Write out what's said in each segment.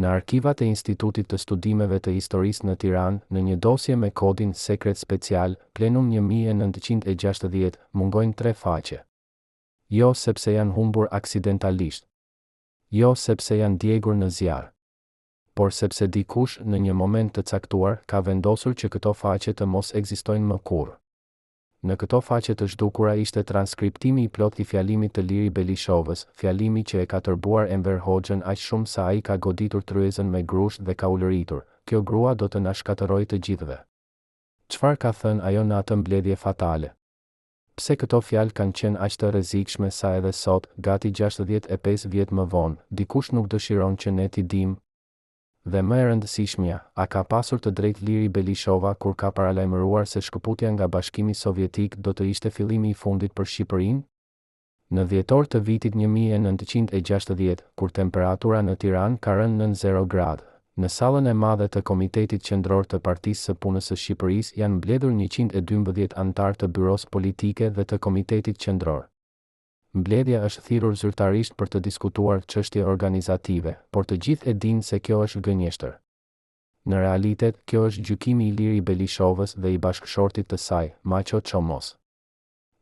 Në arkivat e Institutit të Studimeve të Historisë në Tiranë, në një dosje me kodin sekret special, plenum 1960, mungojnë 3 faqe. Jo sepse janë humbur aksidentalisht. Jo sepse janë djegur në zjarr. Por sepse dikush në një moment të caktuar ka vendosur që këto faqe të mos ekzistojnë më kurrë. Në këto faqe të zhdukura ishte transkriptimi I plot I fjalimit të Liri Belishovës, fjalimi që e ka tërbuar Enver Hoxhën aq shumë sa ai ka goditur tryezën me grusht dhe ka ulëritur. Kjo grua do të na shkatërrojë të gjithëve. Çfarë ka thënë ajo në atë mbledhje fatale? Pse këto fjalë kanë qenë aq të rrezikshme sa edhe sot, gati 65 vjet më vonë, dikush nuk dëshiron që ne t'i dimë? Dhe më e rëndësishmja, a ka pasur të drejtë Liri Belishova kur ka paralajmëruar se shkëputja nga Bashkimi Sovjetik do të ishte fillimi I fundit për Shqipërinë? Në dhjetor të vitit 1960, kur temperatura në Tiranë ka rënë nën 0 gradë, në sallën e madhe të Komitetit Qendror të Partisë së Punës së Shqipërisë janë mbledhur 112 anëtarë të Byros Politike dhe të Komitetit Qendror. Mbledhja është thirrur zyrtarisht për të diskutuar çështje organizative, por të gjithë e dinë se kjo është gënjeshtër. Në realitet, kjo është gjykimi I Liri Belishovës dhe I bashkëshortit të saj, Maqo Çomos.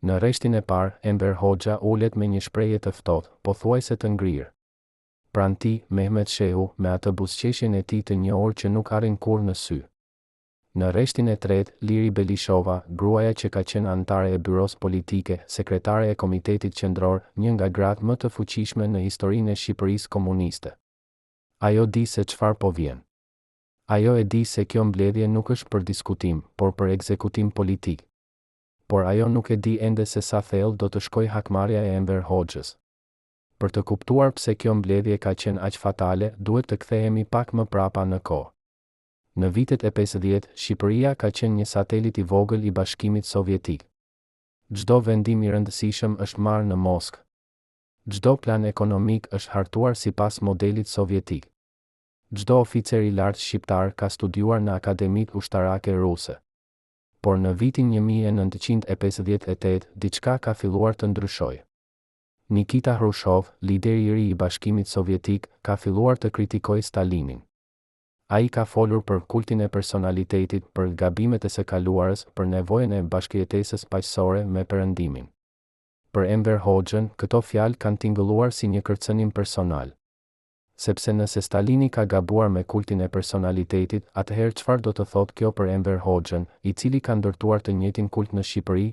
Në rreshtin e parë, Enver Hoxha ulet me një shprehje të ftohtë, pothuajse të ngrirë. Pranë tij, Mehmet Shehu, me atë buzëqeshjen e tij të njohur që nuk arrin kurrë në sy. Në rreshtin e tretë, Liri Belishova, gruaja që ka qenë anëtare e Byros Politike, sekretare e Komitetit Qendror, një nga gratë më të fuqishme në historinë e Shqipërisë komuniste. Ajo di se çfarë po vjen. Ajo e di se kjo mbledhje nuk është për diskutim, por për ekzekutim politik. Por ajo nuk e di ende se sa thellë do të shkojë hakmarrja e Enver Hoxhës. Për të kuptuar pse kjo mbledhje ka qenë aq fatale, duhet të kthehemi pak më prapa në kohë. Në vitet e 50, Shqipëria ka qenë një satelit I vogël I Bashkimit Sovjetik. Çdo vendim I rëndësishëm është marrë në Moskë. Çdo plan ekonomik është hartuar sipas modelit sovjetik. Çdo oficer I lartë shqiptar ka studiuar në akademitë ushtarake ruse. Por në vitin 1958, diçka ka filluar të ndryshojë. Nikita Hrushov, lideri I ri I Bashkimit Sovjetik, ka filluar të kritikojë Stalinin. Ai ka folur për kultin e personalitetit, për gabimet e së kaluarës, për nevojën e bashkëjetesës paqësore me Perëndimin. Për Enver Hoxhën, këto fjalë kanë tingëlluar si një kërcënim personal. Sepse nëse Stalini ka gabuar me kultin e personalitetit, atëherë çfarë do të thotë kjo për Enver Hoxhën, I cili ka ndërtuar të njëjtin kult në Shqipëri?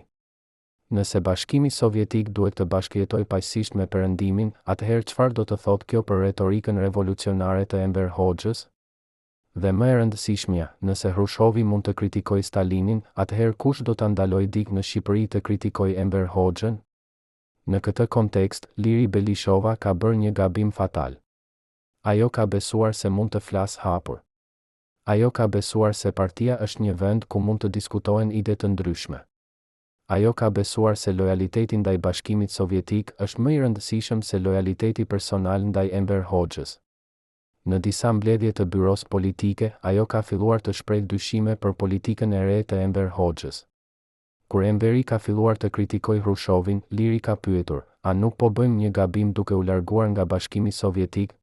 Nëse Bashkimi Sovjetik duhet të bashkëjetojë paqësisht me Perëndimin, atëherë çfarë do të thotë kjo për retorikën revolucionare të Enver Hoxhës? Dhe më e rëndësishmja, nëse Hrushovi mund të kritikojë Stalinin, atëherë kush do ta ndalojë dik në Shqipëri të kritikojë Enver Hoxhën? Në këtë kontekst, Liri Belishova ka bërë një gabim fatal. Ajo ka besuar se mund të flasë hapur. Ajo ka besuar se partia është një vend ku mund të diskutohen ide të ndryshme. Ajo ka besuar se lojaliteti ndaj Bashkimit Sovjetik është më I rëndësishëm se lojaliteti personal ndaj Enver Hoxhës. Në disa mbledhje të Byros Politike, ajo ka filluar të shprehë dyshime për politikën e re të Enver Hoxhës. Kur Enveri ka filluar të kritikojë Hrushovin, Liri ka pyetur, a nuk po bëjmë një gabim duke u larguar nga Bashkimi Sovjetik?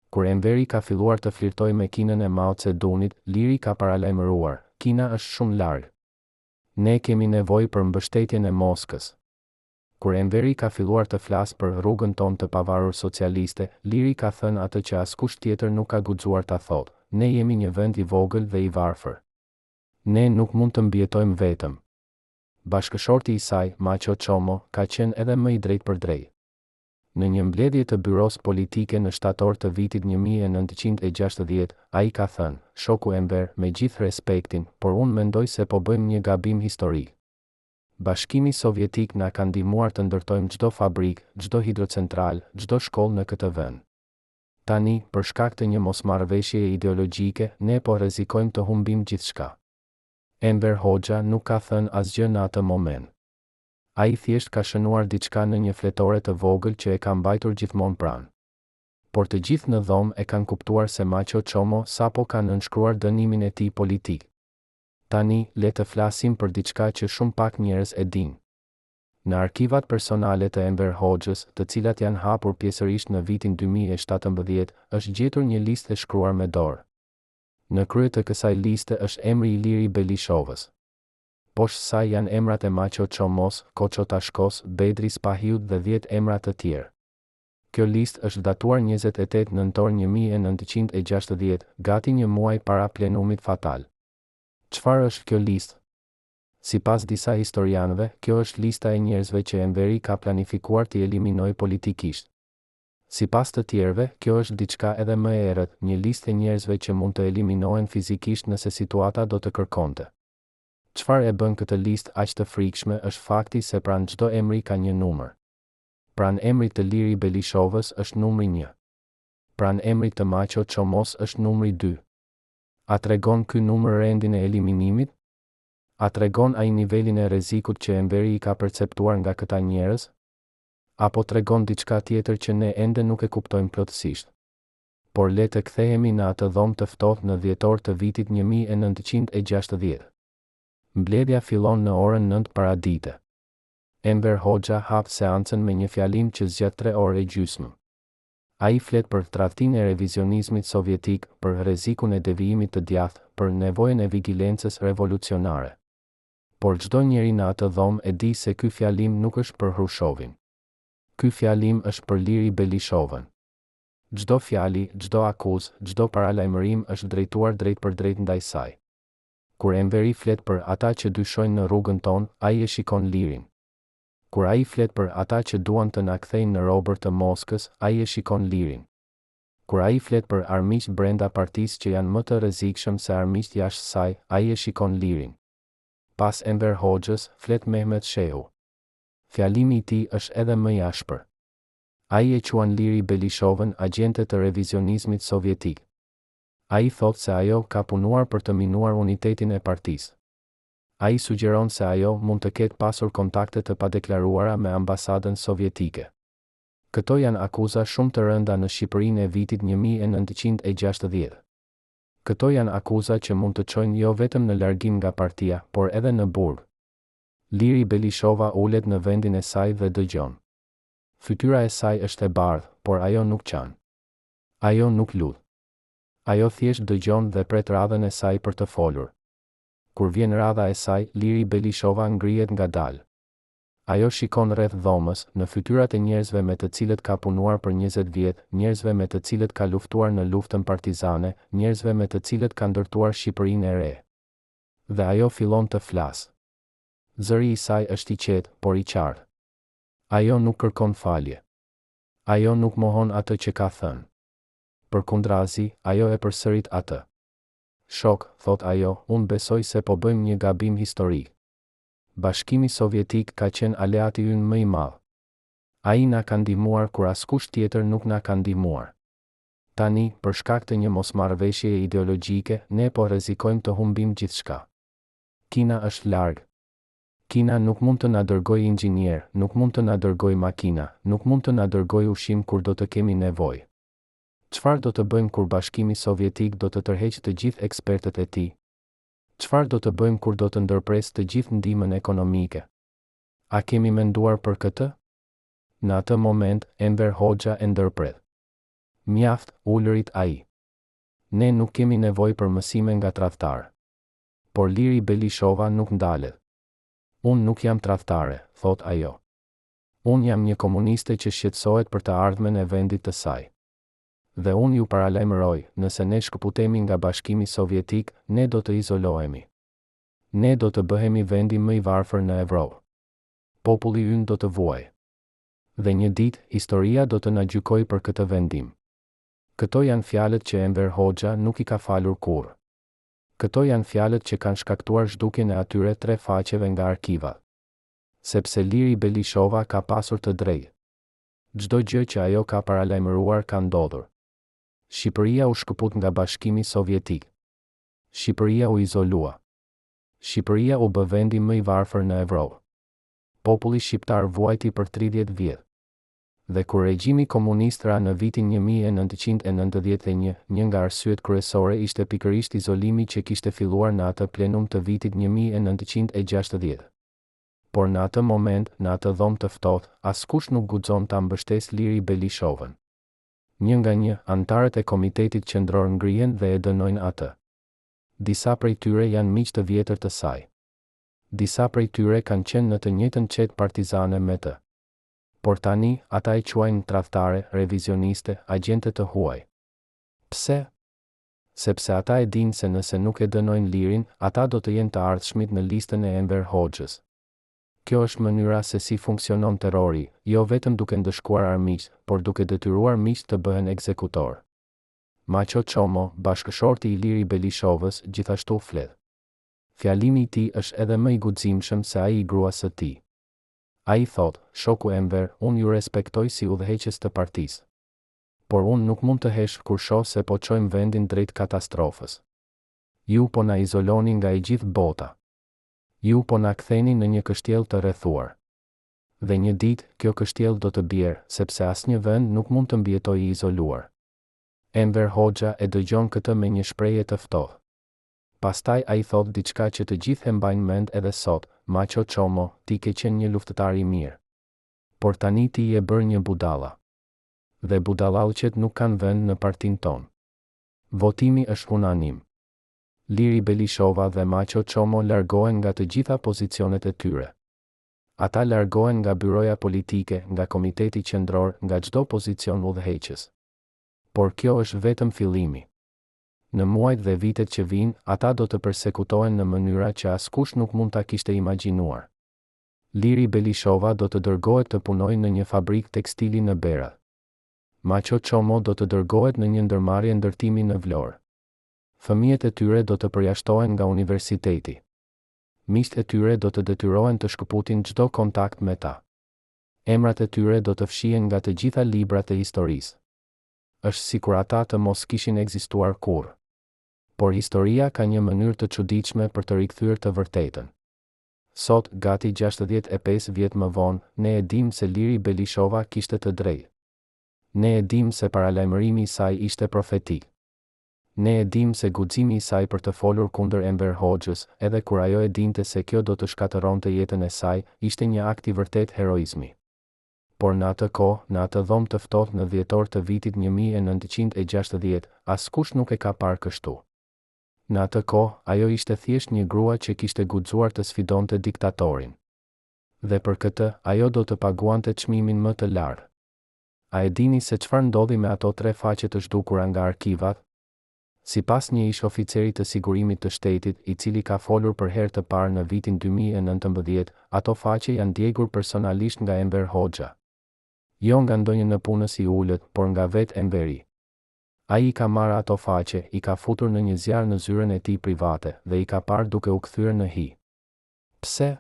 Kur Enveri ka filluar të flirtojë me Kinën e Mao Zedonit, Liri ka paralajmëruar, Kina është shumë larg. Ne kemi nevojë për mbështetjen e Moskës. Kur Enveri ka filluar të flasë për rrugën tonë të pavarur socialiste, Liri ka thënë atë që askush tjetër nuk ka guxuar ta thotë, ne jemi një vend I vogël dhe I varfër. Ne nuk mund të mbijetojmë vetëm. Bashkëshorti I saj, Maqo Çomo, ka qenë edhe më I drejtë për drejtë. Në një mbledhje të Byros Politike në shtator të vitit 1960, ai ka thënë, shoku Enver, me gjithë respektin, por unë mendoj se po bëjmë një gabim historik. Bashkimi Sovjetik na ka ndihmuar të ndërtojmë çdo fabrikë, çdo hidrocentral, çdo shkollë në këtë vend. Tani, për shkak të një mosmarrëveshjeje ideologjike, ne po rrezikojmë të humbim gjithçka. Enver Hoxha nuk ka thënë asgjë në atë moment. Ai thjesht ka shënuar diçka në një fletore të vogël që e ka mbajtur gjithmonë pranë. Por të gjithë në dhomë e kanë kuptuar se Maqo Çomo sapo ka nënshkruar dënimin e tij politik. Tani, le të flasim për diçka që shumë pak njerëz e dinë. Në arkivat personale të Enver Hoxhës, të cilat janë hapur pjesërisht në vitin 2017, është gjetur një listë e shkruar me dorë. Në krye të kësaj liste është emri i Iliri Belishovës. Poshtë saj janë emrat e Maqo Çomos, Koço Tashkos, Bedri Spahiut dhe 10 emra të tjerë. Kjo listë është datuar 28 nëntor 1960, gati një muaj para plenumit fatal. Çfarë është kjo listë? Sipas disa historianëve, kjo është lista e njerëzve që Enveri ka planifikuar t'i eliminojë politikisht. Sipas të tjerëve, kjo është diçka edhe më e errët, një listë e njerëzve që mund të eliminohen fizikisht nëse situata do të kërkonte. Çfarë e bën këtë listë aq të frikshme është fakti se pranë çdo emri ka një numër. Pranë emrit të Iliri Belishovës është numri 1. Pranë emrit të Maqo Çomos është numri 2. A tregon ky numër rendin e eliminimit? A tregon ai nivelin e rrezikut që Enveri i ka perceptuar nga këta njerëz? Apo tregon diçka tjetër që ne ende nuk e kuptojmë plotësisht? Por le të kthehemi në atë dhomë të ftohtë në dhjetor të vitit 1960. Mbledhja fillon në orën 9 paradite. Enver Hoxha hap seancën me një fjalim që zgjat 3 orë e gjysmë. Ai flet për tradhtinë e revizionizmit sovjetik, për rrezikun e devijimit të djathtë, për nevojën e vigilencës revolucionare. Por çdo njeri në atë dhomë e di se ky fjalim nuk është për Hrushovin. Ky fjalim është për Iliri Belishovën. Çdo fjali, çdo akuzë, çdo paralajmërim është drejtuar drejt për drejt ndaj saj. Kur Enveri flet për ata që dyshojnë në rrugën tonë, ai e shikon Ilirin. Kur ai flet për ata që duan të na kthejnë në robër të Moskës, ai e shikon Ilirin. Kur ai flet për armiq brenda partisë që janë më të rrezikshëm se armiqt jashtë saj, ai e shikon Ilirin. Pas Enver Hoxhës, flet Mehmet Shehu. Fjalimi i tij është edhe më i ashpër. Ai e quan Iliri Belishovën agjente të revizionizmit sovjetik. Ai thot se ajo ka punuar për të minuar unitetin e partisë. Ai sugjeron se ajo mund të ketë pasur kontakte të padeklaruara me ambasadën sovjetike. Këto janë akuza shumë të rënda në Shqipërinë e vitit 1960. Këto janë akuza që mund të çojnë jo vetëm në largim nga partia, por edhe në burg. Iliri Belishova ulet në vendin e saj dhe dëgjon. Fytyra e saj është e bardhë, por ajo nuk qan. Ajo nuk lut. Ajo thjesht dëgjon dhe pret radhën e saj për të folur. Kur vjen radha e saj, Iliri Belishova ngrihet ngadalë. Ajo shikon rreth dhomës, në fytyrat e njerëzve me të cilët ka punuar për 20 vjet, njerëzve me të cilët ka luftuar në luftën partizane, njerëzve me të cilët ka ndërtuar Shqipërinë e re. Dhe ajo fillon të flasë. Zëri i saj është i qetë, por i qartë. Ajo nuk kërkon falje. Ajo nuk mohon atë që ka thënë. Përkundrazi, ajo e përsërit atë. Shok, thot ajo, unë besoj se po bëjmë një gabim historik. Bashkimi Sovjetik ka qenë aleati ynë më i madh. Ai na ka ndihmuar kur askush tjetër nuk na ka ndihmuar. Tani, për shkak të një mosmarrëveshjeje ideologjike, ne po rrezikojmë të humbim gjithçka. Kina është larg. Kina nuk mund të na dërgojë inxhinier, nuk mund të na dërgojë makina, nuk mund të na dërgojë ushqim kur do të kemi nevojë. Çfarë do të bëjmë kur Bashkimi Sovjetik do të tërheqë të gjithë ekspertët e tij? Çfarë do të bëjmë kur do të ndërpresë të gjithë ndihmën ekonomike? A kemi menduar për këtë? Në atë moment, Enver Hoxha e ndërpret. Mjaft, ulërit ai. Ne nuk kemi nevojë për mësime nga tradhtarë. Por Iliri Belishova nuk ndalet. Unë nuk jam tradhtare, thot ajo. Unë jam një komuniste që shqetësohet për të ardhmen e vendit të saj. Dhe unë ju paralajmëroj, nëse ne shkëputemi nga Bashkimi Sovjetik, ne do të izolohemi. Ne do të bëhemi vendi më i varfër në Evropë. Populli ynë do të vuajë. Dhe një ditë, historia do të na gjykojë për këtë vendim. Këto janë fjalët që Enver Hoxha nuk i ka falur kurrë. Këto janë fjalët që kanë shkaktuar zhdukjen e atyre 3 faqeve nga arkivat. Sepse Iliri Belishova ka pasur të drejtë. Çdo gjë që ajo ka paralajmëruar ka ndodhur. Shqipëria u shkëput nga Bashkimi Sovjetik. Shqipëria u izolua. Shqipëria u bë vendi më i varfër në Evropë. Populli shqiptar vuajti për 30 vjet. Dhe kur regjimi komunist ra në vitin 1991, një nga arsyet kryesore ishte pikërisht izolimi që kishte filluar në atë plenum të vitit 1960. Por në atë moment, në atë dhomë të ftohtë, askush nuk guxon ta mbështesë Liri Belishovën. Një nga një, antarët e komitetit qendror ngrihen dhe e dënojnë atë. Disa prej tyre janë miq të vjetër të saj. Disa prej tyre kanë qenë në të njëjtën çetë partizane me të. Por tani, ata i quajnë tradhtare, revizioniste, agjente të huaj. Pse? Sepse ata e dinë se nëse nuk e dënojnë Lirin, ata do të jenë të ardhshmit në listën e Enver Hoxhës. Kjo është mënyra se si funksionon terrori, jo vetëm duke ndëshkuar armiq, por duke detyruar miq të bëhen ekzekutor. Macho Chomo, bashkëshorti i Liri Belishovës, gjithashtu flet. Fjalimi i tij është edhe më i guximshëm se ai i gruas së tij. Ai thot, shoku Enver, unë ju respektoj si udhëheqës të partisë. Por unë nuk mund të hesh kur shoh se po çojmë vendin drejt katastrofës. Ju po na izoloni nga e gjithë bota. Ju po na ktheni në një kështjell të rrethuar. Dhe një ditë, kjo kështjell do të bjerë, sepse asnjë vend nuk mund të mbijetojë i izoluar. Enver Hoxha e dëgjon këtë me një shprehje të ftohtë. Pastaj ai thot diçka që të gjithë e mbajnë mend edhe sot, Macho Chomo, ti ke qenë një luftëtar i mirë. Por tani ti je bërë një budalla. Dhe budallallqet nuk kanë vend në partinë tonë. Votimi është unanim. Liri Belishova dhe Macho Chomo largohen nga të gjitha pozicionet e tyre. Ata largohen nga byroja politike, nga komiteti qendror, nga çdo pozicion udhëheqës. Por kjo është vetëm fillimi. Në muajt dhe vitet që vijnë, ata do të përsekutohen në mënyra që askush nuk mund ta kishte imagjinuar. Liri Belishova do të dërgohet të punojë në një fabrikë tekstili në Berat. Macho Chomo do të dërgohet në një ndërmarrje ndërtimi në Vlorë. Fëmijët e tyre do të përjashtohen nga universiteti. Miqtë e tyre do të detyrohen të shkëputin çdo kontakt me ta. Emrat e tyre do të fshihen nga të gjitha librat e historisë. Është sikur ata të mos kishin ekzistuar kurrë. Por historia ka një mënyrë të çuditshme për të rikthyer të vërtetën. Sot, gati 65 vjet më vonë, ne e dim se Liri Belishova kishte të drejtë. Ne e dim se paralajmërimi i saj ishte profetik. Ne e dim se guximi i saj për të folur kundër Enver Hoxhës, edhe kur ajo e dinte se kjo do të shkatëronte jetën e saj, ishte një akt i vërtet heroizmi. Por në atë kohë, në atë dhomë të ftohtë në dhjetor të vitit 1960, askush nuk e ka parë kështu. Në atë kohë, ajo ishte thjesht një grua që kishte guxuar të sfidonte diktatorin. Dhe për këtë, ajo do të paguante çmimin më të lartë. A e dini se çfarë ndodhi me ato 3 faqe të zhdukura nga arkivat? Sipas një ish oficeri të sigurimit të shtetit, i cili ka folur për herë të parë në vitin 2019, ato faqe janë djegur personalisht nga Enver Hoxha. Jo nga ndonjë në punës i ullët, por nga vetë Enveri. Ai i ka marrë ato faqe, i ka futur në një zjarr në zyrën e tij private dhe i ka parë duke u kthyer në hi. Pse?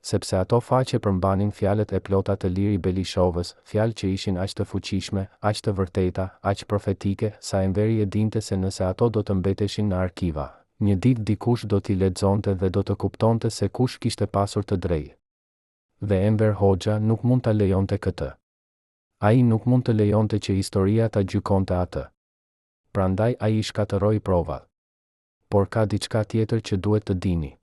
Sepse ato faqe përmbanin fjalët e plota të Liri Belishovës, fjalë që ishin aq të fuqishme, aq të vërteta, aq profetike, sa Enveri e dinte se nëse ato do të mbeteshin në arkiva, një ditë dikush do t'i lexonte dhe do të kuptonte se kush kishte pasur të drejtë. Dhe Enver Hoxha nuk mund ta lejonte këtë. Ai nuk mund të lejonte që historia ta gjykonte atë. Prandaj ai i shkatërroi provat. Por ka diçka tjetër që duhet të dini.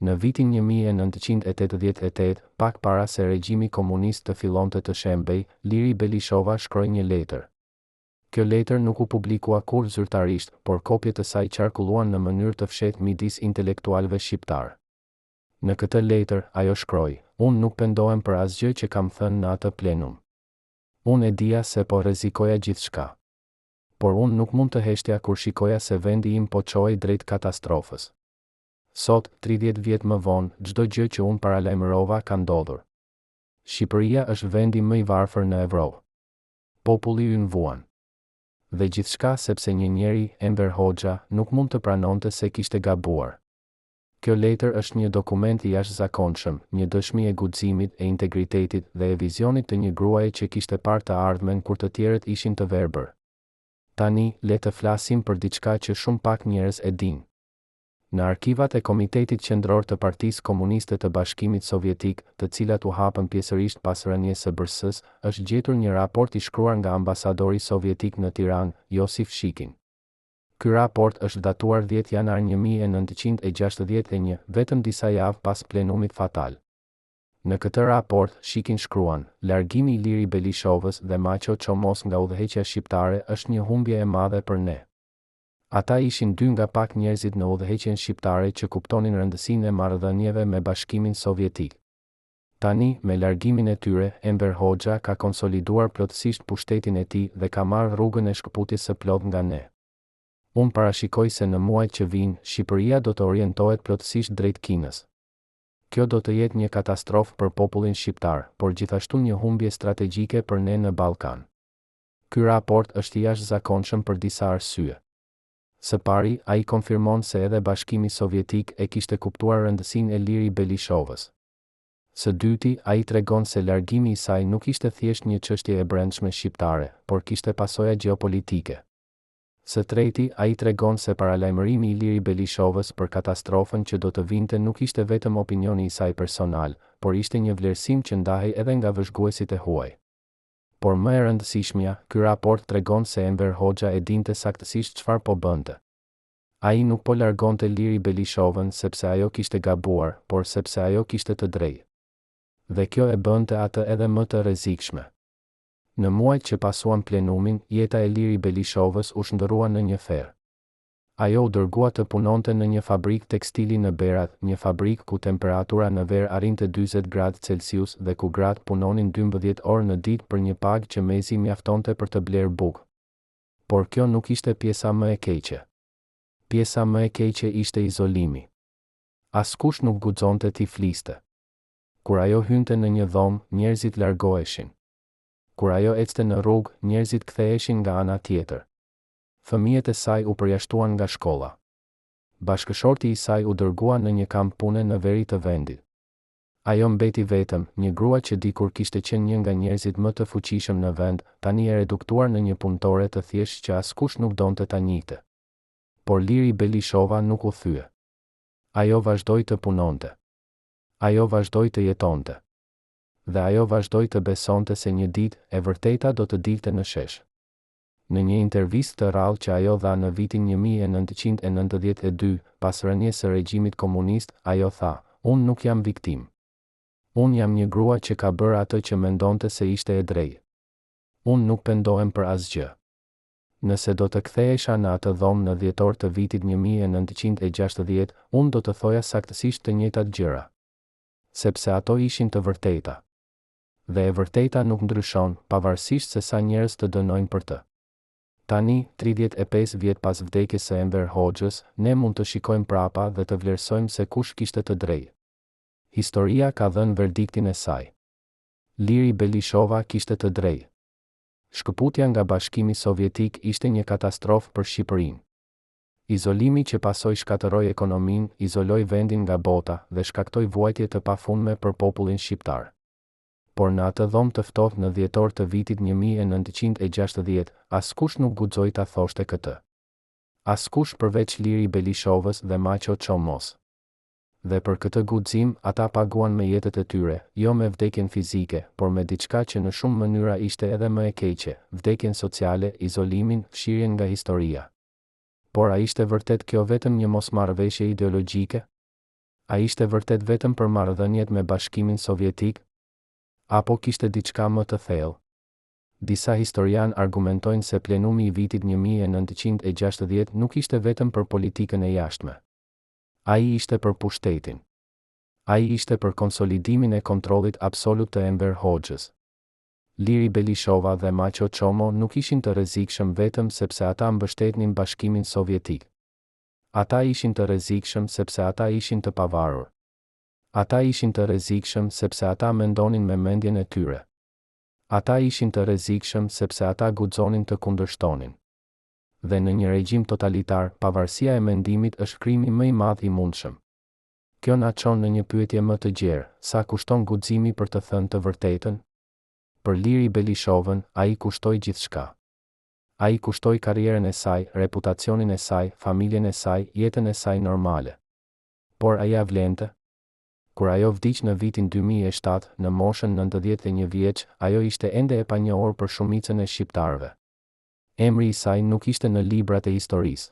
Në vitin 1988, pak para se regjimi komunist të fillonte të shembej, Liri Belishova shkroi një letër. Kjo letër nuk u publikua kurrë zyrtarisht, por kopjet e saj qarkulluan në mënyrë të fshehtë midis intelektualëve shqiptar. Në këtë letër, ajo shkroi: "Unë nuk pendohem për asgjë që kam thënë në atë plenum. Unë e dija se po rrezikoja gjithçka. Por unë nuk mund të heshtja kur shikoja se vendi im po çohej drejt katastrofës. Sot, 30 vjet më vonë, çdo gjë që unë paralajmërova ka ndodhur. Shqipëria është vendi më i varfër në Evropë. Populli ynë vuan. Dhe gjithçka sepse një njeri, Enver Hoxha, nuk mund të pranonte se kishte gabuar. Kjo letër është një dokument i jashtëzakonshëm, një dëshmi e guximit, e integritetit dhe e vizionit të një gruaje që kishte parë të ardhmen kur të tjerët ishin të verbër. Tani, le të flasim për diçka që shumë pak njerëz e dinë. Në arkivat e Komitetit Qendror të Partisë Komuniste të Bashkimit Sovjetik, të cilat u hapën pjesërisht pas rënies së BRS-s, është gjetur një raport i shkruar nga ambasadori sovjetik në Tiranë, Josif Shikin. Ky raport është datuar 10 janar 1961, vetëm disa javë pas plenumit fatal. Në këtë raport, Shikin shkruan, largimi i Iliri Belishovës dhe Maqo Çomos nga udhëheqja shqiptare është një humbje e madhe për ne. Ata ishin 2 nga pak njerëzit në udhëheqjen shqiptare që kuptonin rëndësinë e marrëdhënieve me Bashkimin Sovjetik. Tani, me largimin e tyre, Enver Hoxha ka konsoliduar plotësisht pushtetin e tij dhe ka marrë rrugën e shkëputjes së plot nga ne. Unë parashikoj se në muajt që vinë, Shqipëria do të orientohet plotësisht drejt Kinës. Kjo do të jetë një katastrofë për popullin shqiptar, por gjithashtu një humbje strategjike për ne në Ballkan. Ky raport është i jashtëzakonshëm për disa arsye. Së pari, ai konfirmon se edhe Bashkimi Sovjetik e kishte kuptuar rëndësinë e Iliri Belishovës. Së dyti, ai tregon se largimi i saj nuk ishte thjesht një çështje e brendshme shqiptare, por kishte pasoja gjeopolitike. Së treti, ai tregon se paralajmërimi i Iliri Belishovës për katastrofën që do të vinte nuk ishte vetëm opinioni i saj personal, por ishte një vlerësim që ndahej edhe nga vëzhguesit e huaj. Por më e rëndësishmja, ky raport tregon se Enver Hoxha e dinte saktësisht çfarë po bënte. Ai nuk po largonte Iliri Belishovën sepse ajo kishte gabuar, por sepse ajo kishte të drejtë. Dhe kjo e bënte atë edhe më të rrezikshme. Në muajt që pasuan plenumin, jeta e Iliri Belishovës u shndërrua në një ferë. Ajo u dërgua të punonte në një fabrikë tekstili në Berat, një fabrikë ku temperatura në verë arrinte 40 gradë Celsius dhe ku gratë punonin 12 orë në ditë për një pagë që mezi mjaftonte për të blerë bukë. Por kjo nuk ishte pjesa më e keqe. Pjesa më e keqe ishte izolimi. Askush nuk guxonte t'i fliste. Kur ajo hynte në një dhomë, njerëzit largoheshin. Kur ajo ecte në rrugë, njerëzit ktheheshin nga ana tjetër. Fëmijët e saj u përjashtuan nga shkolla. Bashkëshorti i saj u dërgua në një kamp pune në veri të vendit. Ajo mbeti vetëm, një grua që dikur kishte qenë një nga njerëzit më të fuqishëm në vend, tani e reduktuar në një punëtore të thjeshtë që askush nuk donte ta njihte. Por Iliri Belishova nuk u thye. Ajo vazhdoi të punonte. Ajo vazhdoi të jetonte. Dhe ajo vazhdoi të besonte se një ditë e vërteta do të dilte në shesh. Në një intervistë të rrallë që ajo dha në vitin 1992, pas rënies së regjimit komunist, ajo tha, unë nuk jam viktim. Unë jam një grua që ka bërë atë që mendonte se ishte e drejtë. Unë nuk pendohem për asgjë. Nëse do të kthehesha në atë dhomë në dhjetor të vitit 1960, unë do të thoja saktësisht të njëjtat gjëra. Sepse ato ishin të vërteta. Dhe e vërteta nuk ndryshon, pavarësisht se sa njerëz të dënojnë për të. Tani, 35 vjet pas vdekjes së Enver Hoxhës, ne mund të shikojmë prapa dhe të vlerësojmë se kush kishte të drejtë. Historia ka dhënë verdiktin e saj. Iliri Belishova kishte të drejtë. Shkëputja nga Bashkimi Sovjetik ishte një katastrofë për Shqipërinë. Izolimi që pasoi shkatërroi ekonominë, izoloi vendin nga bota dhe shkaktoi vuajtje të pafundme për popullin shqiptar. Por në atë dhomë të ftohtë në dhjetor të vitit 1960, askush nuk guxoi ta thoshte këtë. Askush përveç Iliri Belishovës dhe Maqo Çomos. Dhe për këtë guxim, ata paguan me jetët e tyre, jo me vdekjen fizike, por me diçka që në shumë mënyra ishte edhe më e keqe, vdekjen sociale, izolimin, fshirjen nga historia. Por a ishte vërtet kjo vetëm një mosmarrëveshje ideologjike? A ishte vërtet vetëm për marrëdhëniet me Bashkimin Sovjetik? Apo kishte diçka më të thellë? Disa historian argumentojnë se plenumi i vitit 1960 nuk ishte vetëm për politikën e jashtme. Ai ishte për pushtetin. Ai ishte për konsolidimin e kontrollit absolut të Enver Hoxhës. Iliri Belishova dhe Maqo Çomo nuk ishin të rrezikshëm vetëm sepse ata mbështetnin Bashkimin Sovjetik. Ata ishin të rrezikshëm sepse ata ishin të pavarur. Ata ishin të rrezikshëm sepse ata mendonin me mendjen e tyre. Ata ishin të rrezikshëm sepse ata guxonin të kundërshtonin. Dhe në një regjim totalitar, pavarësia e mendimit është krimi më i madh i mundshëm. Kjo na çon në një pyetje më të gjerë, sa kushton guximi për të thënë të vërtetën? Për Iliri Belishovën, ai kushtoi gjithçka. Ai kushtoi karrierën e saj, reputacionin e saj, familjen e saj, jetën e saj normale. Por ai ia vlente? Kur ajo vdiq në vitin 2007, në moshën 91 vjeç, ajo ishte ende e panjohur për shumicën e shqiptarëve. Emri i saj nuk ishte në librat e historisë.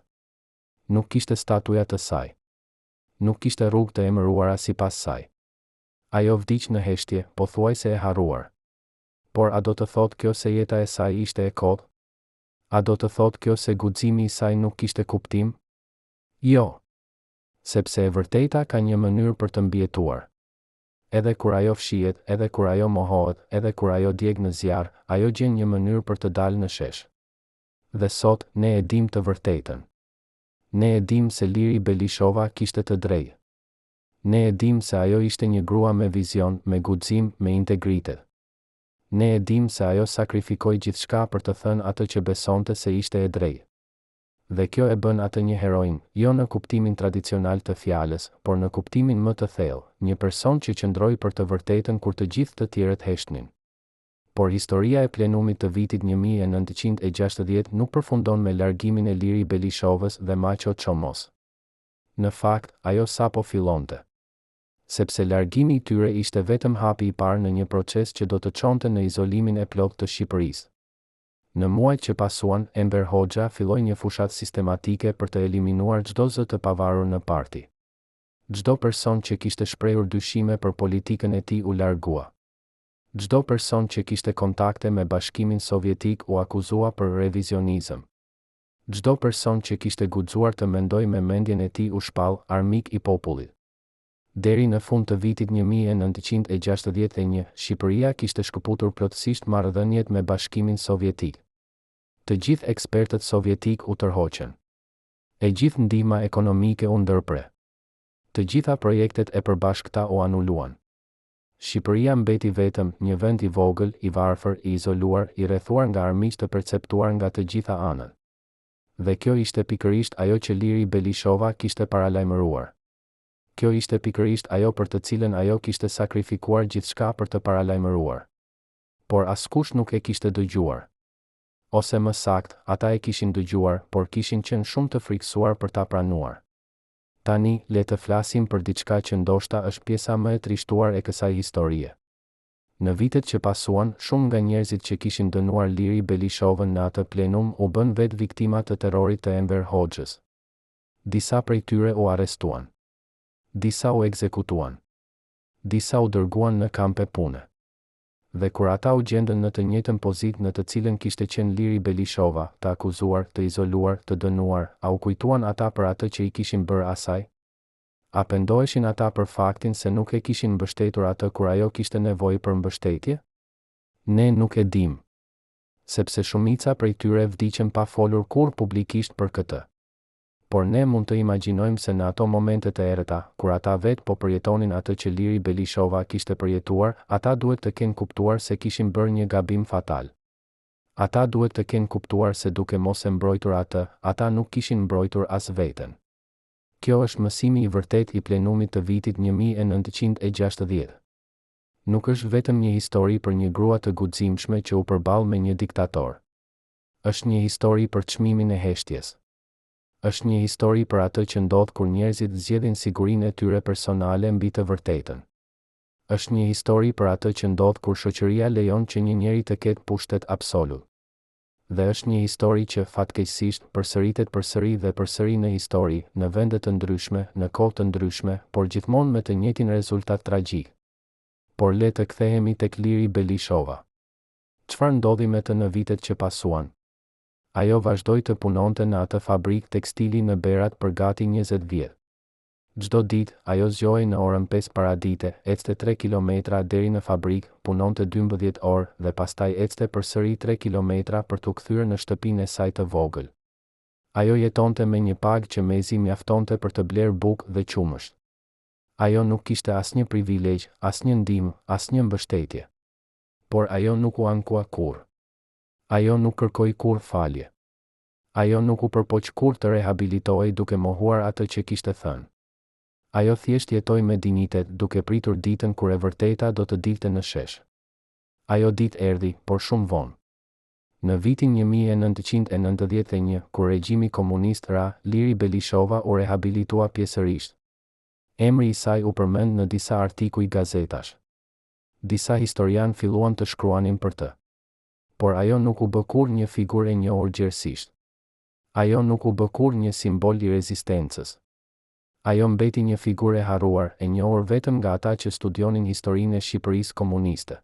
Nuk kishte statuja të saj. Nuk kishte rrugë të emëruara sipas saj. Ajo vdiq në heshtje, pothuajse e harruar. Por a do të thotë kjo se jeta e saj ishte e kodë? A do të thotë kjo se guximi i saj nuk kishte kuptim? Jo. Sepse e vërteta ka një mënyrë për të mbijetuar. Edhe kur ajo fshihet, edhe kur ajo mohohet, edhe kur ajo djeg në zjarr, ajo gjen një mënyrë për të dalë në shesh. Dhe sot, ne e dim të vërtetën. Ne e dim se Liri Belishova kishte të drejtë. Ne e dim se ajo ishte një grua me vizion, me guxim, me integritet. Ne e dim se ajo sakrifikoi gjithçka për të thënë atë që besonte se ishte e drejtë. Dhe kjo e bën atë një heroin, jo në kuptimin tradicional të fjalës, por në kuptimin më të thellë, një person që qëndroi për të vërtetën kur të gjithë të tjerët heshtnin. Por historia e plenumit të vitit 1960 nuk përfundon me largimin e Liri Belishovës dhe Maqo Çomos. Në fakt, ajo sapo fillonte. Sepse largimi i tyre ishte vetëm hapi i parë në një proces që do të çonte në izolimin e plotë të Shqipërisë. Në muajt që pasuan, Enver Hoxha filloi një fushatë sistematike për të eliminuar çdo zë të pavarur në parti. Çdo person që kishte shprehur dyshime për politikën e tij u largua. Çdo person që kishte kontakte me Bashkimin Sovjetik u akuzua për revizionizëm. Çdo person që kishte guxuar të mendojë me mendjen e tij u shpall armik i popullit. Deri në fund të vitit 1961, Shqipëria kishte shkëputur plotësisht marrëdhëniet me Bashkimin Sovjetik. Të gjithë ekspertët sovjetik u tërhoqën. E gjithë ndihma ekonomike u ndërpre. Të gjitha projektet e përbashkëta u anuluan. Shqipëria mbeti vetëm një vend i vogël, i varfër, i izoluar, i rrethuar nga armiq të perceptuar nga të gjitha anët. Dhe kjo ishte pikërisht ajo që Liri Belishova kishte paralajmëruar. Kjo ishte pikërisht ajo për të cilën ajo kishte sakrifikuar gjithçka për të paralajmëruar. Por askush nuk e kishte dëgjuar. Ose më sakt, ata e kishin dëgjuar, por kishin qenë shumë të frikësuar për ta pranuar. Tani, le të flasim për diçka që ndoshta është pjesa më e trishtuar e kësaj historie. Në vitet që pasuan, shumë nga njerëzit që kishin dënuar Liri Belishovën në atë plenum u bën vetë viktima të terrorit të Enver Hoxhës. Disa prej tyre u arrestuan. Disa u ekzekutuan. Disa u dërguan në kampe pune. Dhe kur ata u gjendën në të njëjtën pozitë në të cilën kishte qenë Liri Belishova, të akuzuar, të izoluar, të dënuar, a u kujtuan ata për atë që i kishin bërë asaj? A pendoheshin ata për faktin se nuk e kishin mbështetur atë kur ajo kishte nevojë për mbështetje? Ne nuk e dim. Sepse shumica prej tyre vdiqën pa folur kurrë publikisht për këtë. Por ne mund të imagjinojmë se në ato momentet e errëta, kur ata vetë po përjetonin atë që Liri Belishova kishte përjetuar, ata duhet të kenë kuptuar se kishin bërë një gabim fatal. Ata duhet të kenë kuptuar se duke mos e mbrojtur atë, ata nuk kishin mbrojtur as veten. Kjo është mësimi i vërtet i plenumit të vitit 1960. Nuk është vetëm një histori për një grua të guximshme që u përball me një diktator. Është një histori për çmimin e heshtjes. Është një histori për atë që ndodh kur njerëzit zgjedhin sigurinë e tyre personale mbi të vërtetën. Është një histori për atë që ndodh kur shoqëria lejon që një njeri të ketë pushtet absolut. Dhe është një histori që fatkeqësisht përsëritet përsëri dhe përsëri në histori, në vende të ndryshme, në kohë të ndryshme, por gjithmonë me të njëjtin rezultat tragjik. Por le të kthehemi tek Liri Belishova. Çfarë ndodhi me të në vitet që pasuan? Ajo vazhdoi të punonte në atë fabrikë tekstili në Berat për gati 20 vjet. Çdo ditë, ajo zgjohej në orën 5 paradite, ecte 3 kilometra deri në fabrikë, punonte 12 orë dhe pastaj ecte përsëri 3 kilometra për t'u kthyer në shtëpinë e saj të vogël. Ajo jetonte me një pagë që mezi mjaftonte për të blerë bukë dhe qumësht. Ajo nuk kishte asnjë privilegj, asnjë ndihmë, asnjë mbështetje. Por ajo nuk u ankua kurrë. Ajo nuk kërkoi kurrë falje. Ajo nuk u përpoq kurrë të rehabilitohej duke mohuar atë që kishte thënë. Ajo thjesht jetoi me dinjitet duke pritur ditën kur e vërteta do të dilte në shesh. Ajo ditë erdhi, por shumë vonë. Në vitin 1991, kur regjimi komunist ra, Liri Belishova u rehabilitua pjesërisht. Emri i saj u përmend në disa artikuj gazetash. Disa historian filluan të shkruanin për të. Por ajo nuk u bë kurrë një figurë e njohur gjerësisht. Ajo nuk u bë kurrë një simbol i rezistencës. Ajo mbeti një figurë e harruar, e njohur vetëm nga ata që studionin historinë e Shqipërisë komuniste.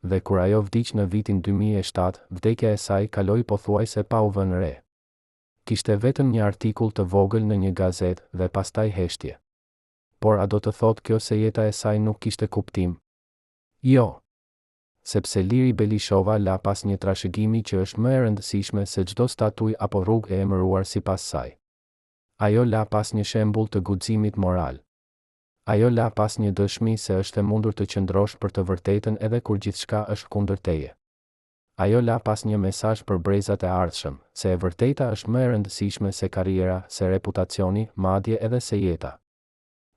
Dhe kur ajo vdiq në vitin 2007, vdekja e saj kaloi pothuajse pa u vënë re. Kishte vetëm një artikull të vogël në një gazetë dhe pastaj heshtje. Por a do të thotë kjo se jeta e saj nuk kishte kuptim? Jo. Sepse Liri Belishova la pas një trashëgimi që është më e rëndësishme se çdo statuj apo rrugë e emëruar sipas saj. Ajo la pas një shembull të guximit moral. Ajo la pas një dëshmi se është e mundur të qëndrosh për të vërtetën edhe kur gjithçka është kundër teje. Ajo la pas një mesazh për brezat e ardhshëm, se e vërteta është më e rëndësishme se karriera, se reputacioni, madje edhe se jeta.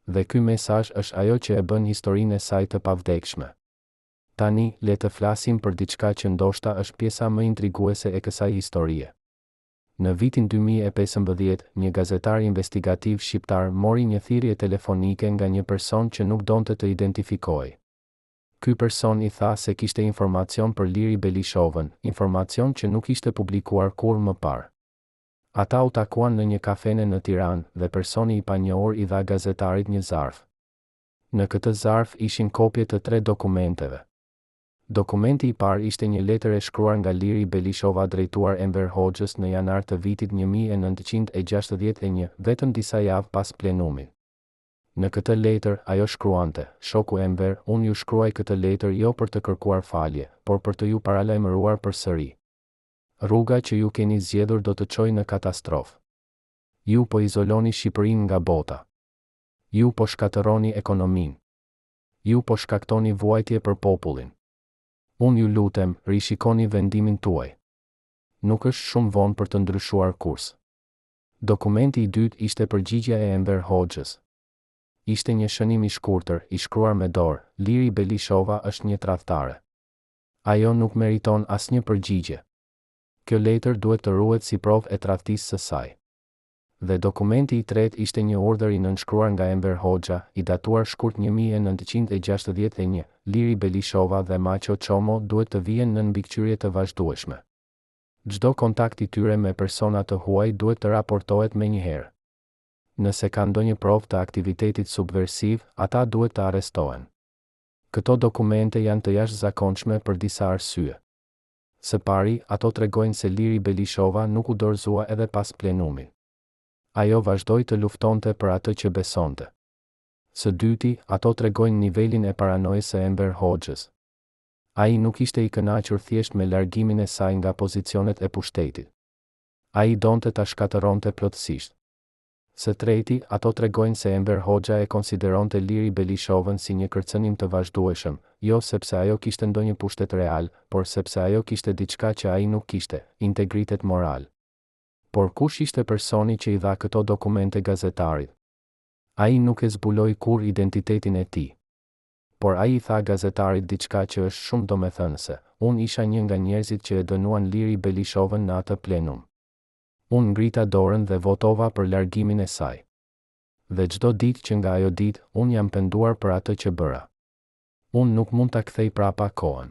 Dhe ky mesazh është ajo që e bën historinë e saj të pavdekshme. Tani, le të flasim për diçka që ndoshta është pjesa më intriguese e kësaj historie. Në vitin 2015, një gazetar investigativ shqiptar mori një thirrje telefonike nga një person që nuk donte të identifikojë. Ky person i tha se kishte informacion për Liri Belishovën, informacion që nuk ishte publikuar kurrë më parë. Ata u takuan në një kafene në Tiranë dhe personi i panjohur i dha gazetarit një zarf. Në këtë zarf ishin kopje të 3 dokumenteve. Dokumenti i parë ishte një letër e shkruar nga Liri Belishova drejtuar Enver Hoxhës në janar të vitit 1961, vetëm disa javë pas plenumit. Në këtë letër, ajo shkruante: "Shoku Enver, unë ju shkruaj këtë letër jo për të kërkuar falje, por për të ju paralajmëruar përsëri. Rruga që ju keni zgjedhur do të çojë në katastrofë. Ju po izoloni Shqipërinë nga bota. Ju po shkatërroni ekonominë. Ju po shkaktoni vuajtje për popullin. Unë ju lutem, rishikoni vendimin tuaj. Nuk është shumë vonë për të ndryshuar kurs." Dokumenti i dytë ishte përgjigjja e Enver Hoxhës. Ishte një shënim i shkurtër, i shkruar me dorë: "Liri Belishova është një tradhtare. Ajo nuk meriton asnjë përgjigje. Kjo letër duhet të ruhet si provë e tradhtisë së saj." Dhe dokumenti i tretë ishte një urdhër i nënshkruar nga Enver Hoxha, i datuar shkurt 1961, Liri Belishova dhe Macho Çomo duhet të vijen në mbikëqyrje të vazhdueshme. Çdo kontakt i tyre me persona të huaj duhet të raportohet menjëherë. Nëse ka ndonjë provë të aktivitetit subversiv, ata duhet të arrestohen. Këto dokumente janë të jashtëzakonshme për disa arsye. Së pari, ato tregojnë se Liri Belishova nuk u dorëzua edhe pas plenumit. Ajo vazhdoi të luftonte për atë që besonte. Së dyti, ato tregojnë nivelin e paranojës së Enver Hoxhës. Ai nuk ishte i kënaqur thjesht me largimin e saj nga pozicionet e pushtetit. Ai donte ta shkatërronte plotësisht. Së treti, ato tregojnë se Enver Hoxha e konsideronte Liri Belishovën si një kërcënim të vazhdueshëm, jo sepse ajo kishte ndonjë pushtet real, por sepse ajo kishte diçka që ai nuk kishte: integritet moral. Por kush ishte personi që i dha këto dokumente gazetarit? Ai nuk e zbuloi kur identitetin e tij. Por ai i tha gazetarit diçka që është shumë domethënëse: "Unë isha një nga njerëzit që e dënuan Liri Belishovën në atë plenum. Unë ngrita dorën dhe votova për largimin e saj. Dhe çdo ditë që nga ajo ditë, unë jam penduar për atë që bëra. Unë nuk mund ta kthej prapa kohën.